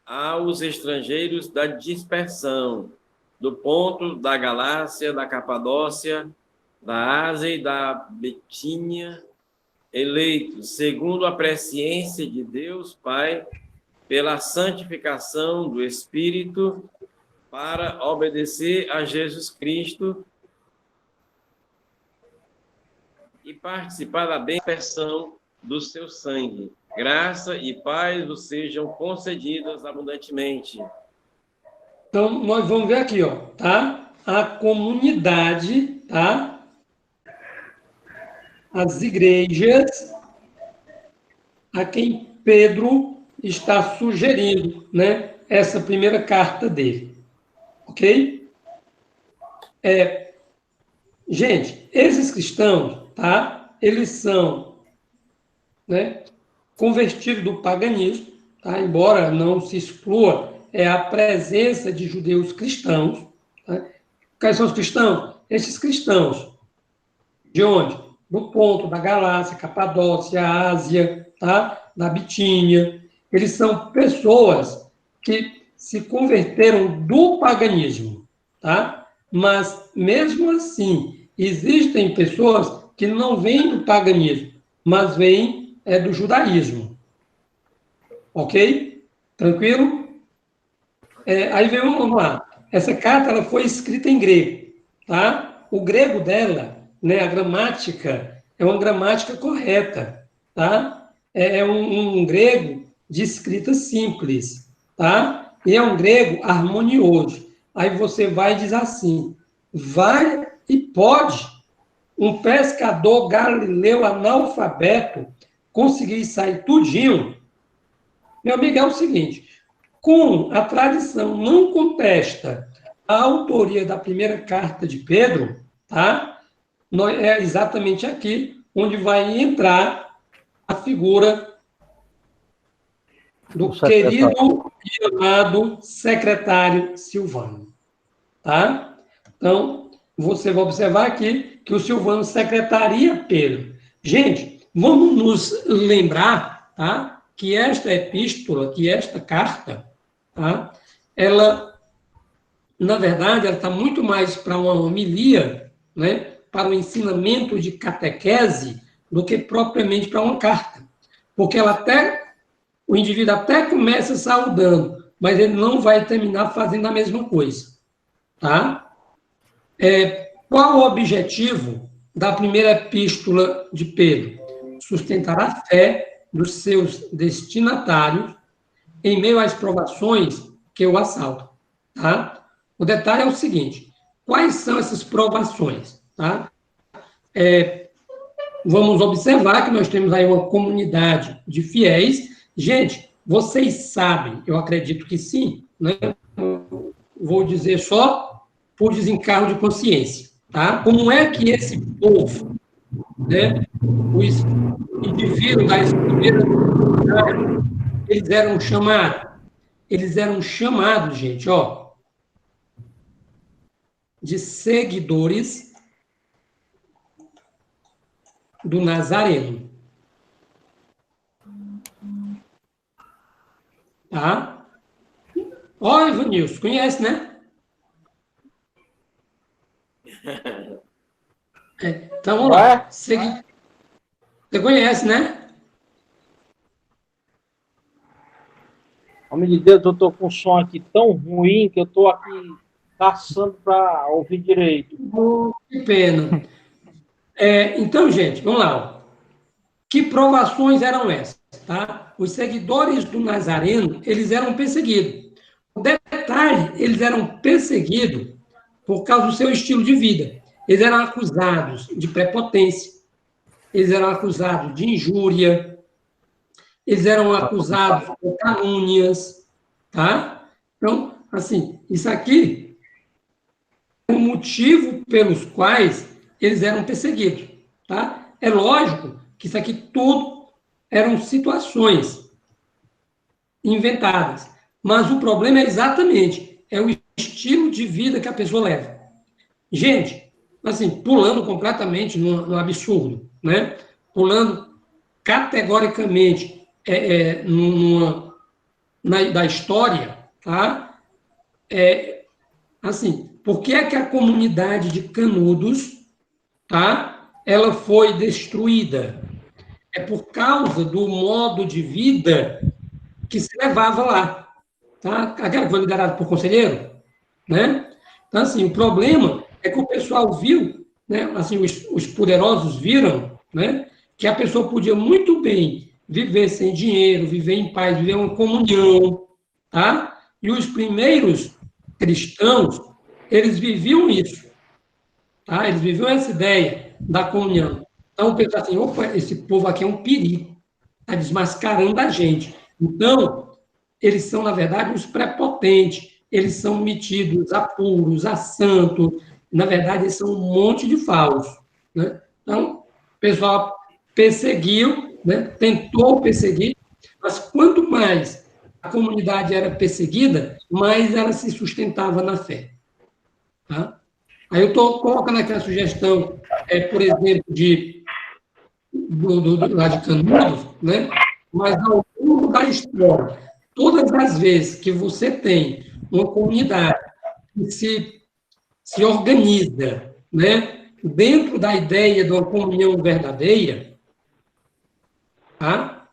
aos estrangeiros da dispersão, do ponto da Galácia, da Capadócia, da Ásia e da Betínia, eleitos, segundo a presciência de Deus Pai, pela santificação do Espírito, para obedecer a Jesus Cristo e participar da dispersão do seu sangue. Graça e paz vos sejam concedidas abundantemente.
Então, nós vamos ver aqui, ó, tá? A comunidade, tá? As igrejas a quem Pedro está sugerindo, né? Essa primeira carta dele. Ok? Gente, esses cristãos, tá? Eles são, né, convertidos do paganismo, tá? Embora não se exclua a presença de judeus cristãos. Tá? Quais são os cristãos? Esses cristãos. De onde? Do ponto da Galácia, Capadócia, Ásia, tá? Da Bitínia. Eles são pessoas que se converteram do paganismo, tá? Mas, mesmo assim, existem pessoas que não vêm do paganismo, mas vêm do judaísmo, Ok? Tranquilo? Aí vamos lá. Essa carta ela foi escrita em grego, tá? O grego dela, né, a gramática, é uma gramática correta, tá? É um grego de escrita simples, tá? E é um grego harmonioso. Aí você vai dizer assim, vai e pode um pescador galileu analfabeto conseguir sair tudinho? Meu amigo, é o seguinte, como a tradição não contesta a autoria da primeira carta de Pedro, tá? É exatamente aqui onde vai entrar a figura do querido e amado secretário Silvano, tá? Então, você vai observar aqui que o Silvano secretaria Pedro. Gente, vamos nos lembrar, tá? Que esta epístola, que esta carta, tá? Ela, na verdade, ela está muito mais para uma homilia, né? Para o ensinamento de catequese, do que propriamente para uma carta. Porque o indivíduo até começa saudando, mas ele não vai terminar fazendo a mesma coisa, tá? Qual o objetivo da primeira epístola de Pedro? Sustentar a fé dos seus destinatários em meio às provações que o assaltam, tá? O detalhe é o seguinte, quais são essas provações, tá? Vamos observar que nós temos aí uma comunidade de fiéis. Gente, vocês sabem, eu acredito que sim, né? Vou dizer só por desencargo de consciência, tá? Como é que esse povo, né, os indivíduos das primeiras comunidades, eles eram chamados? Eles eram chamados, gente, ó, de seguidores do Nazareno. Tá? Ó, Ivanilson, conhece, né? Então, vamos lá. Você conhece, né?
Homem de Deus, eu estou com um som aqui tão ruim que eu estou aqui caçando para ouvir direito.
Que pena. Então, gente, vamos lá. Ó. Que provações eram essas? Tá? Os seguidores do Nazareno, eles eram perseguidos. O detalhe, eles eram perseguidos por causa do seu estilo de vida. Eles eram acusados de prepotência, eles eram acusados de injúria, eles eram acusados de calúnias, tá? Então, assim, isso aqui é o motivo pelos quais eles eram perseguidos, tá? É lógico que isso aqui tudo eram situações inventadas, mas o problema é exatamente o estilo de vida que a pessoa leva. Gente, assim, pulando completamente no absurdo, né? Pulando categoricamente da história, tá? Assim, por que é que a comunidade de Canudos, tá? Ela foi destruída? É por causa do modo de vida que se levava lá, tá? Aquela que foi liderada por conselheiro, né? Então, assim, o problema é que o pessoal viu, né? Assim, os poderosos viram, né? Que a pessoa podia muito bem viver sem dinheiro, viver em paz, viver uma comunhão, tá? E os primeiros cristãos, eles viviam isso, tá? Eles viviam essa ideia da comunhão. Então, pensar assim, opa, esse povo aqui é um perigo, está desmascarando a gente. Então, eles são, na verdade, os prepotentes, eles são metidos a puros, a santos, na verdade, eles são um monte de falsos, né? Então, o pessoal perseguiu, né? Tentou perseguir, mas quanto mais a comunidade era perseguida, mais ela se sustentava na fé. Tá? Aí eu estou colocando aqui a sugestão, por exemplo, lá de Canudos, né? Mas ao longo da história, todas as vezes que você tem uma comunidade que se organiza, né? Dentro da ideia de uma comunhão verdadeira, tá?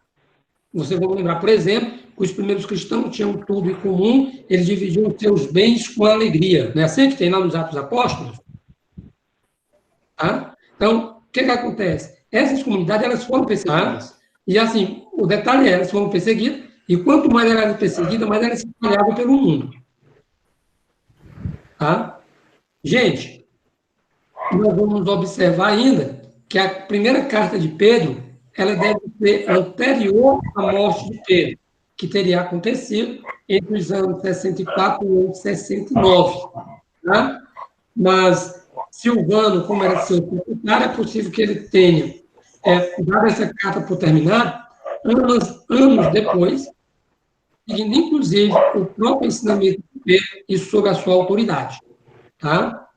Você vai lembrar, por exemplo, os primeiros cristãos tinham tudo em comum, eles dividiam seus bens com alegria. Não é assim que tem lá nos Atos Apóstolos? Tá? Então, o que acontece? Essas comunidades, elas foram perseguidas. E, assim, o detalhe é, elas foram perseguidas, e quanto mais elas eram perseguidas, mais elas se espalhavam pelo mundo. Tá? Gente, nós vamos observar ainda que a primeira carta de Pedro, ela deve ser anterior à morte de Pedro, que teria acontecido entre os anos 64 e 69. Tá? Mas Silvano, como era seu secretário, é possível que ele tenha dado essa carta por terminar anos depois, seguindo, inclusive, o próprio ensinamento de Pedro e sob a sua autoridade. Tá?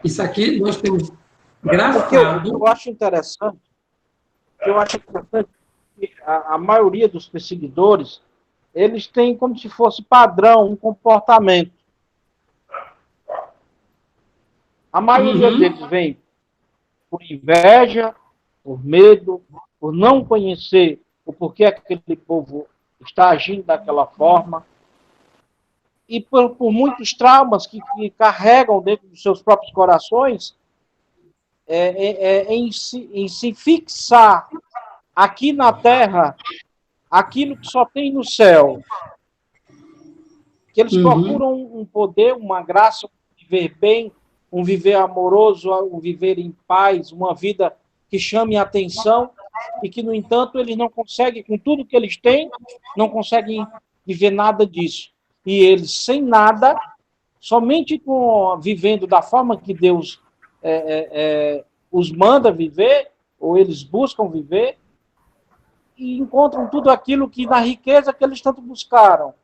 Isso aqui nós temos grafado.
Eu acho interessante que a maioria dos perseguidores, eles têm como se fosse padrão, um comportamento. A maioria deles vem por inveja, por medo, por não conhecer o porquê aquele povo está agindo daquela forma, e por muitos traumas que carregam dentro dos seus próprios corações, em se fixar aqui na terra aquilo que só tem no céu. Que eles procuram um poder, uma graça, um viver bem, um viver amoroso, um viver em paz, uma vida que chame a atenção, e que, no entanto, eles não conseguem, com tudo que eles têm, não conseguem viver nada disso. E eles, sem nada, somente vivendo da forma que Deus os manda viver, ou eles buscam viver, e encontram tudo aquilo que, na riqueza que eles tanto buscaram,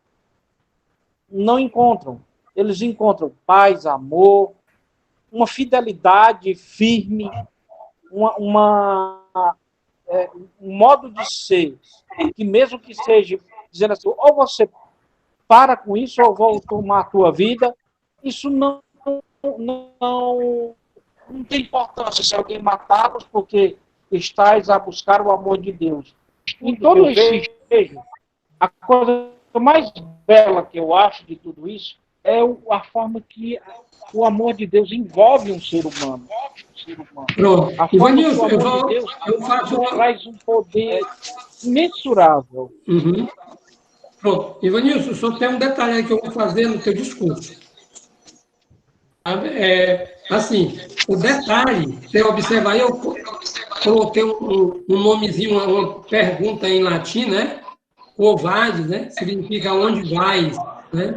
não encontram. Eles encontram paz, amor, uma fidelidade firme, um modo de ser, que mesmo que seja dizendo assim, ou você para com isso, ou eu vou tomar a tua vida, isso não tem importância se alguém matá-los porque estás a buscar o amor de Deus. Em todo esse vejo, a coisa mais bela que eu acho de tudo isso é a forma que o amor de Deus envolve um ser humano.
Pronto.
A forma que o amor de Deus traz um poder imensurável.
Pronto. Ivanilson, só tem um detalhe aí que eu vou fazer no teu discurso. Assim, o detalhe, você observar aí, eu coloquei um nomezinho, uma pergunta em latim, né? Covades, né? Significa onde vais, né?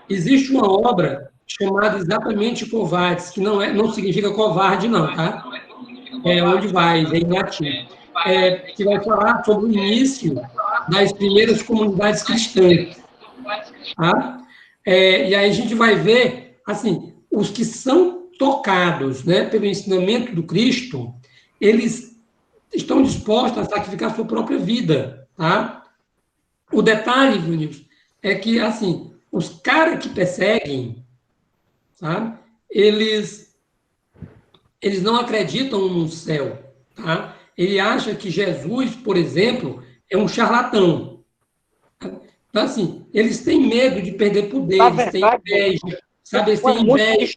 Existe uma obra chamada exatamente Covades, que não significa covarde, não, tá? Onde vais, em latim. Que vai falar sobre o início das primeiras comunidades cristãs, tá? E aí a gente vai ver, assim, os que são tocados, né, pelo ensinamento do Cristo, eles estão dispostos a sacrificar a sua própria vida, tá? O detalhe, Vinícius, é que, assim, os caras que perseguem, tá? Eles não acreditam no céu, tá? Ele acha que Jesus, por exemplo, é um charlatão. Então, assim, eles têm medo de perder poder, eles têm inveja, sabe? Eles têm inveja.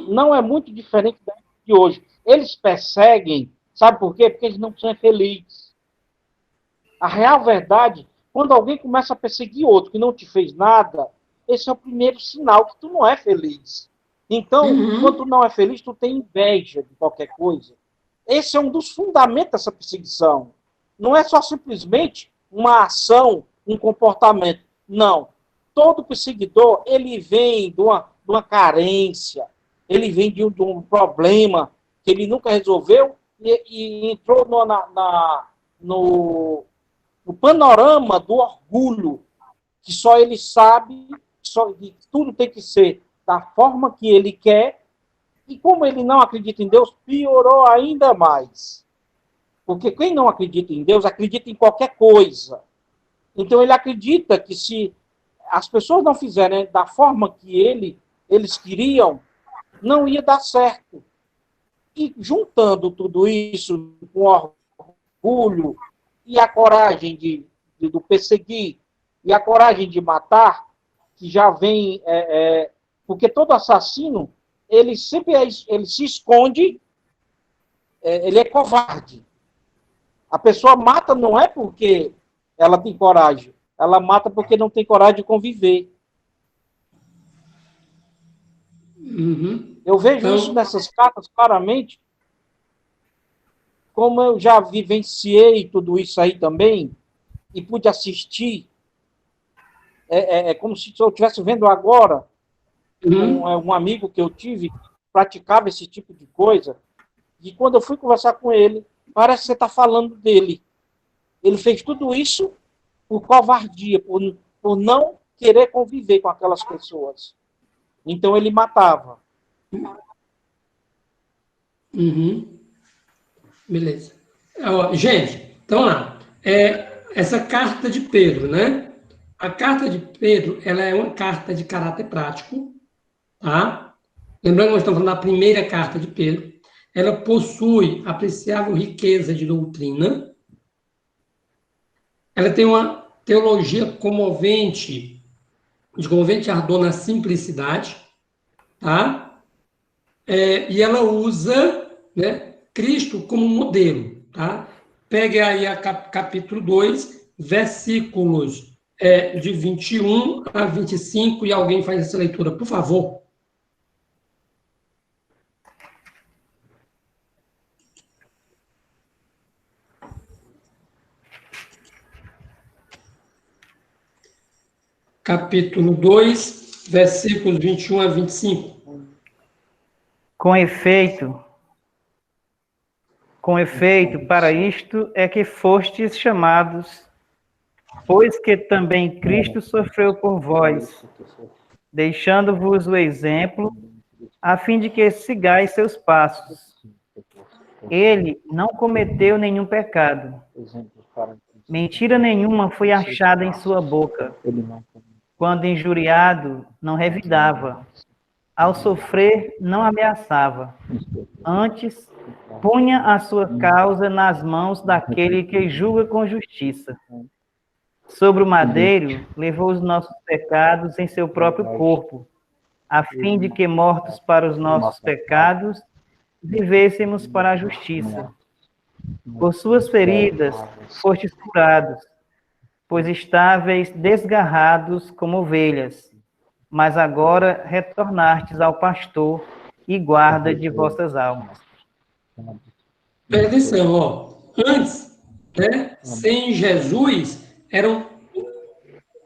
Não é muito diferente de hoje. Eles perseguem, sabe por quê? Porque eles não são felizes. A real verdade, quando alguém começa a perseguir outro que não te fez nada, esse é o primeiro sinal que tu não é feliz. Então, quando tu não é feliz, tu tem inveja de qualquer coisa. Esse é um dos fundamentos dessa perseguição. Não é só simplesmente uma ação, um comportamento. Não. Todo perseguidor, ele vem de uma carência, ele vem de um problema que ele nunca resolveu e entrou no panorama do orgulho, que só ele sabe, que tudo tem que ser da forma que ele quer, e como ele não acredita em Deus, piorou ainda mais. Porque quem não acredita em Deus, acredita em qualquer coisa. Então ele acredita que se as pessoas não fizerem da forma que eles queriam, não ia dar certo. E juntando tudo isso com orgulho, e a coragem do perseguir, e a coragem de matar, que já vem... porque todo assassino, ele sempre ele se esconde, ele é covarde. A pessoa mata não é porque ela tem coragem, ela mata porque não tem coragem de conviver.
Uhum.
Eu vejo
Então,
isso nessas cartas claramente, como eu já vivenciei tudo isso aí também, e pude assistir, é como se eu estivesse vendo agora um amigo que eu tive que praticava esse tipo de coisa, e quando eu fui conversar com ele, parece que você está falando dele. Ele fez tudo isso por covardia, por não querer conviver com aquelas pessoas. Então ele matava.
Uhum. Beleza. Ó, gente, então lá. Essa carta de Pedro, né? A carta de Pedro, ela é uma carta de caráter prático, tá? Lembrando que nós estamos falando da primeira carta de Pedro. Ela possui apreciável riqueza de doutrina. Ela tem uma teologia comovente, de comovente ardor na simplicidade, tá? E ela usa, né, Cristo como modelo, tá? Pegue aí a capítulo 2, versículos de 21 a 25, e alguém faz essa leitura, por favor. Capítulo 2, versículos 21 a 25.
Com efeito, para isto é que fostes chamados, pois que também Cristo sofreu por vós, deixando-vos o exemplo, a fim de que sigais seus passos. Ele não cometeu nenhum pecado. Mentira nenhuma foi achada em sua boca. Quando injuriado, não revidava. Ao sofrer, não ameaçava. Antes, punha a sua causa nas mãos daquele que julga com justiça. Sobre o madeiro, levou os nossos pecados em seu próprio corpo, a fim de que, mortos para os nossos pecados, vivêssemos para a justiça. Por suas feridas, fostes curados, pois estáveis desgarrados como ovelhas, mas agora retornastes ao pastor e guarda de vossas almas.
Presta atenção, ó. Antes, né, sem Jesus, eram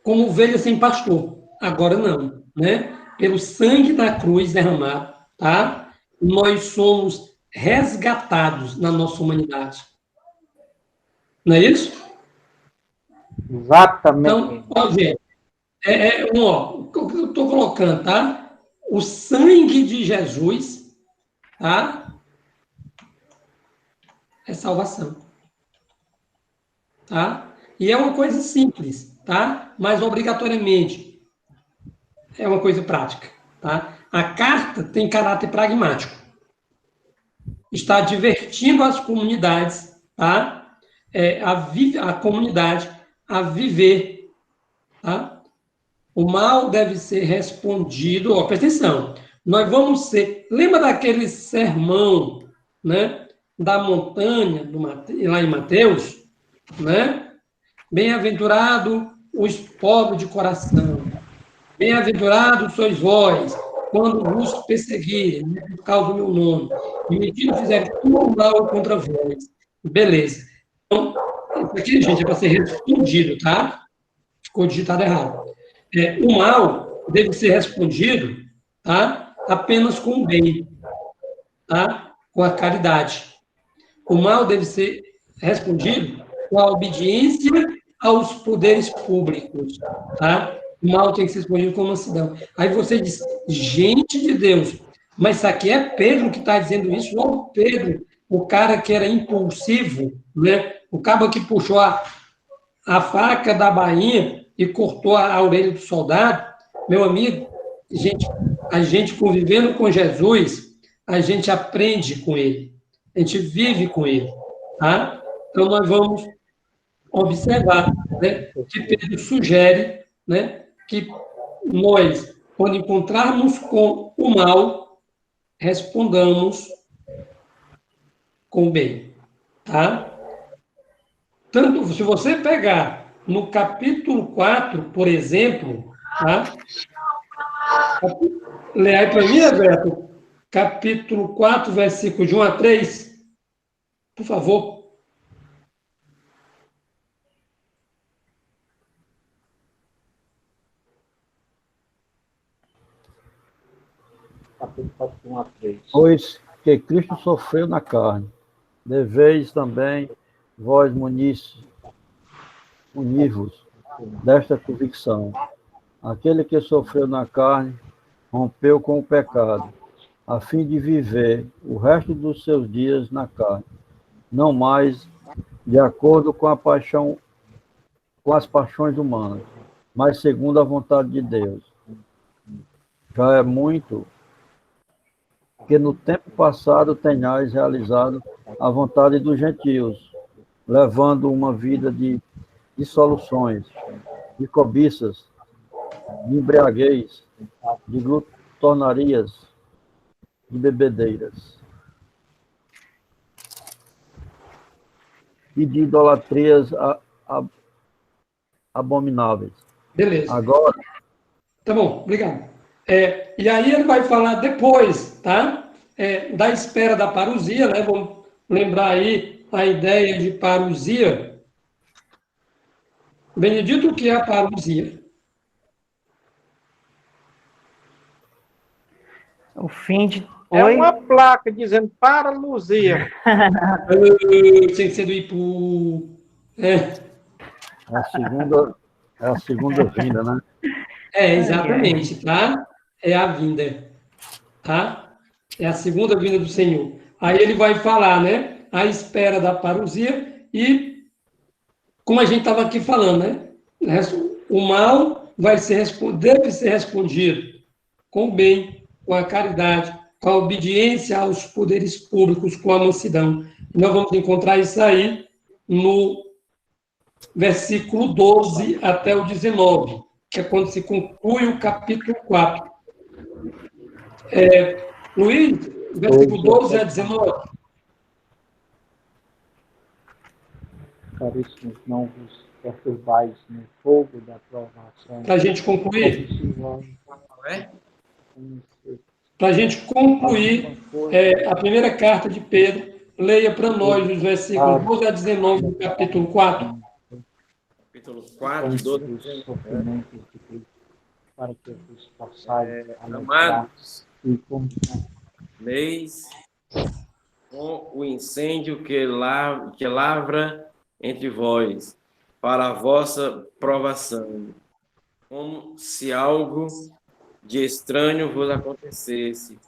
como ovelhas sem pastor. Agora não, né? Pelo sangue da cruz derramado, tá? Nós somos resgatados na nossa humanidade. Não é isso?
Exatamente.
Então, ó, gente, o que eu estou colocando, tá? O sangue de Jesus, tá? É salvação. Tá? E é uma coisa simples, tá? Mas obrigatoriamente é uma coisa prática, tá? A carta tem caráter pragmático. Está divertindo as comunidades, tá? A comunidade a viver, tá? O mal deve ser respondido, ó, presta atenção. Nós vamos ser, lembra daquele sermão, né, da montanha, lá em Mateus, né? Bem-aventurado os pobres de coração. Bem-aventurados sois vós, quando vos perseguirem, por causa do meu nome, e medindo fizerem tudo mal contra vós. Beleza. Então, isso aqui, gente, é para ser respondido, tá? Ficou digitado errado. O mal deve ser respondido, tá? Apenas com o bem, tá? Com a caridade. O mal deve ser respondido com a obediência aos poderes públicos, tá? O mal tem que ser respondido com mansidão. Aí você diz, gente de Deus, mas isso aqui é Pedro que está dizendo isso, ou Pedro, o cara que era impulsivo, né? O cara que puxou a faca da bainha e cortou a orelha do soldado. Meu amigo, a gente convivendo com Jesus, a gente aprende com ele, a gente vive com ele, tá? Então nós vamos observar, né, que Pedro sugere, né, que nós, quando encontrarmos com o mal, respondamos com o bem, tá? Tanto, se você pegar no capítulo 4, por exemplo, tá? Lê aí para mim, Alberto, capítulo 4, versículo de 1 a 3, por favor.
Capítulo 4, 1 a 3.
Pois que Cristo sofreu na carne, deveis também vós unir-vos desta convicção. Aquele que sofreu na carne rompeu com o pecado, a fim de viver o resto dos seus dias na carne, não mais de acordo com a paixão, com as paixões humanas, mas segundo a vontade de Deus. Já é muito que no tempo passado tenhais realizado a vontade dos gentios, levando uma vida de dissoluções, de cobiças, de embriaguez, de glutonarias, de bebedeiras e de idolatrias abomináveis.
Beleza.
Agora,
Tá bom, obrigado. E aí ele vai falar depois, tá? Da espera da parousia, né? Vamos lembrar aí a ideia de parousia. Benedito, o que é a parousia?
O fim de...
É
Oi?
uma placa dizendo para Luzia.
Tinha que ser do Ipu.
é a segunda vinda, né?
Exatamente, tá? É a vinda, tá? É a segunda vinda do Senhor. Aí ele vai falar, né? A espera da parousia e, como a gente estava aqui falando, né? O mal deve ser respondido com o bem, com a caridade, com a obediência aos poderes públicos, com a mansidão. E nós vamos encontrar isso aí no versículo 12 até o 19, que é quando se conclui o capítulo 4. Luiz, versículo 12 a 19.
Caríssimos, não vos perturbais no fogo da provação.
Para a gente concluir, a primeira carta de Pedro, leia para nós os versículos 12 a 19 do capítulo 4.
Capítulo 4, 12.
Os sofrimentos de Cristo, para que vos possais
Amados,
e como
leis com o incêndio que lavra entre vós, para a vossa provação, como se algo de estranho vos acontecesse.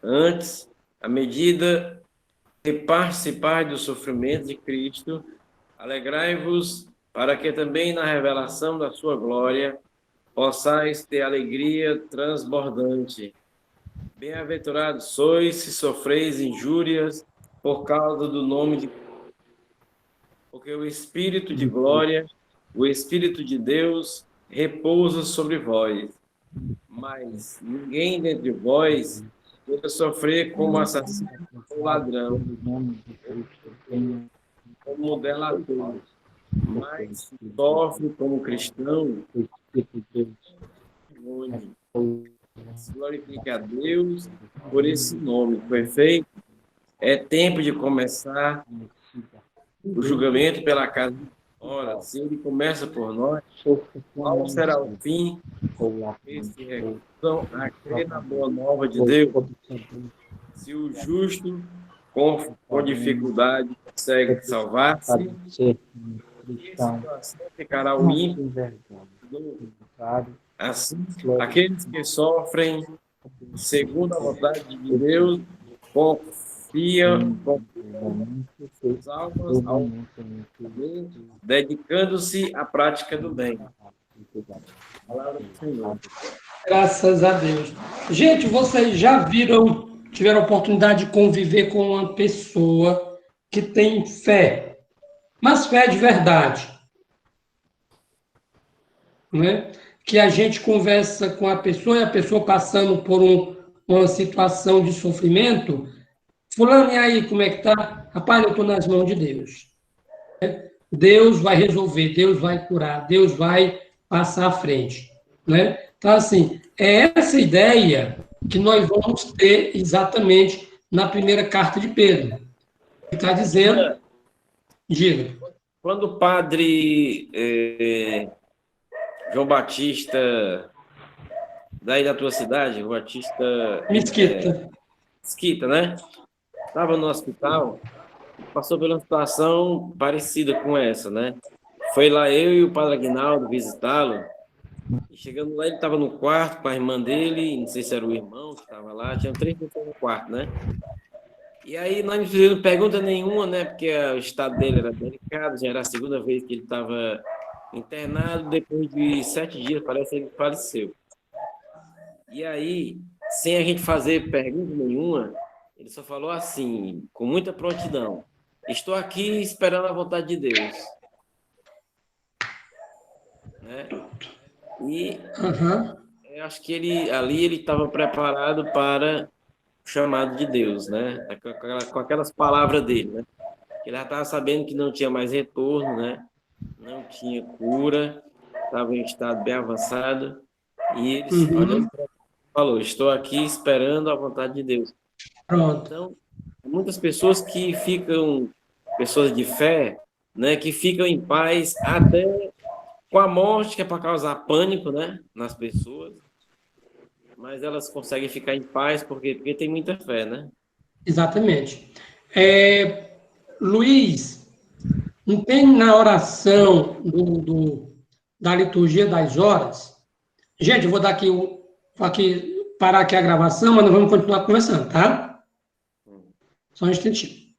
Antes, à medida que participais do sofrimento de Cristo, alegrai-vos para que também na revelação da sua glória possais ter alegria transbordante. Bem-aventurados sois se sofreis injúrias por causa do nome de Cristo, porque o Espírito de glória, o Espírito de Deus, repousa sobre vós. Mas ninguém dentre vós deve sofrer como assassino ou ladrão, como delator, mas sofre como cristão, glorifique a Deus por esse nome perfeito. É tempo de começar o julgamento pela casa. Ora, se ele começa por nós, qual será o fim? Esse recusam a crer na boa nova de Deus. Se o justo, com dificuldade, consegue salvar-se, assim ficará o ímpio. Assim, aqueles que sofrem segundo a vontade de Deus, confiam suas almas ao bem, dedicando-se à prática do bem. Palavra do Senhor.
Graças a Deus. Gente, vocês já tiveram a oportunidade de conviver com uma pessoa que tem fé, mas fé de verdade, né? Que a gente conversa com a pessoa e a pessoa passando por uma situação de sofrimento. Fulano, e aí, como é que tá? Rapaz, eu estou nas mãos de Deus. Deus vai resolver, Deus vai curar, Deus vai passar à frente, né? Então, assim, é essa ideia que nós vamos ter exatamente na primeira carta de Pedro. Ele está dizendo, diga.
Quando o padre João Batista, daí da tua cidade, João Batista... Mesquita, né? Estava no hospital, passou por uma situação parecida com essa, né? Foi lá eu e o padre Aguinaldo visitá-lo, e chegando lá ele estava no quarto com a irmã dele, não sei se era o irmão que estava lá, tinha 3 pessoas no quarto, né? E aí nós não fizemos pergunta nenhuma, né? Porque o estado dele era delicado, já era a segunda vez que ele estava internado, depois de 7 dias, parece que ele faleceu. E aí, sem a gente fazer pergunta nenhuma, ele só falou assim, com muita prontidão: estou aqui esperando a vontade de Deus. Né? E eu acho que ele estava preparado para o chamado de Deus, né? Com aquelas palavras dele, né? Ele já estava sabendo que não tinha mais retorno, né? Não tinha cura, estava em estado bem avançado, e ele, olhando para ele, falou: estou aqui esperando a vontade de Deus.
Pronto.
Então, muitas pessoas que ficam, pessoas de fé, né, que ficam em paz até com a morte, que é para causar pânico, né, nas pessoas, mas elas conseguem ficar em paz porque tem muita fé, né?
Exatamente. Luiz, não tem na oração da liturgia das horas? Gente, eu vou dar aqui parar aqui a gravação, mas nós vamos continuar conversando, tá? Só um instantinho.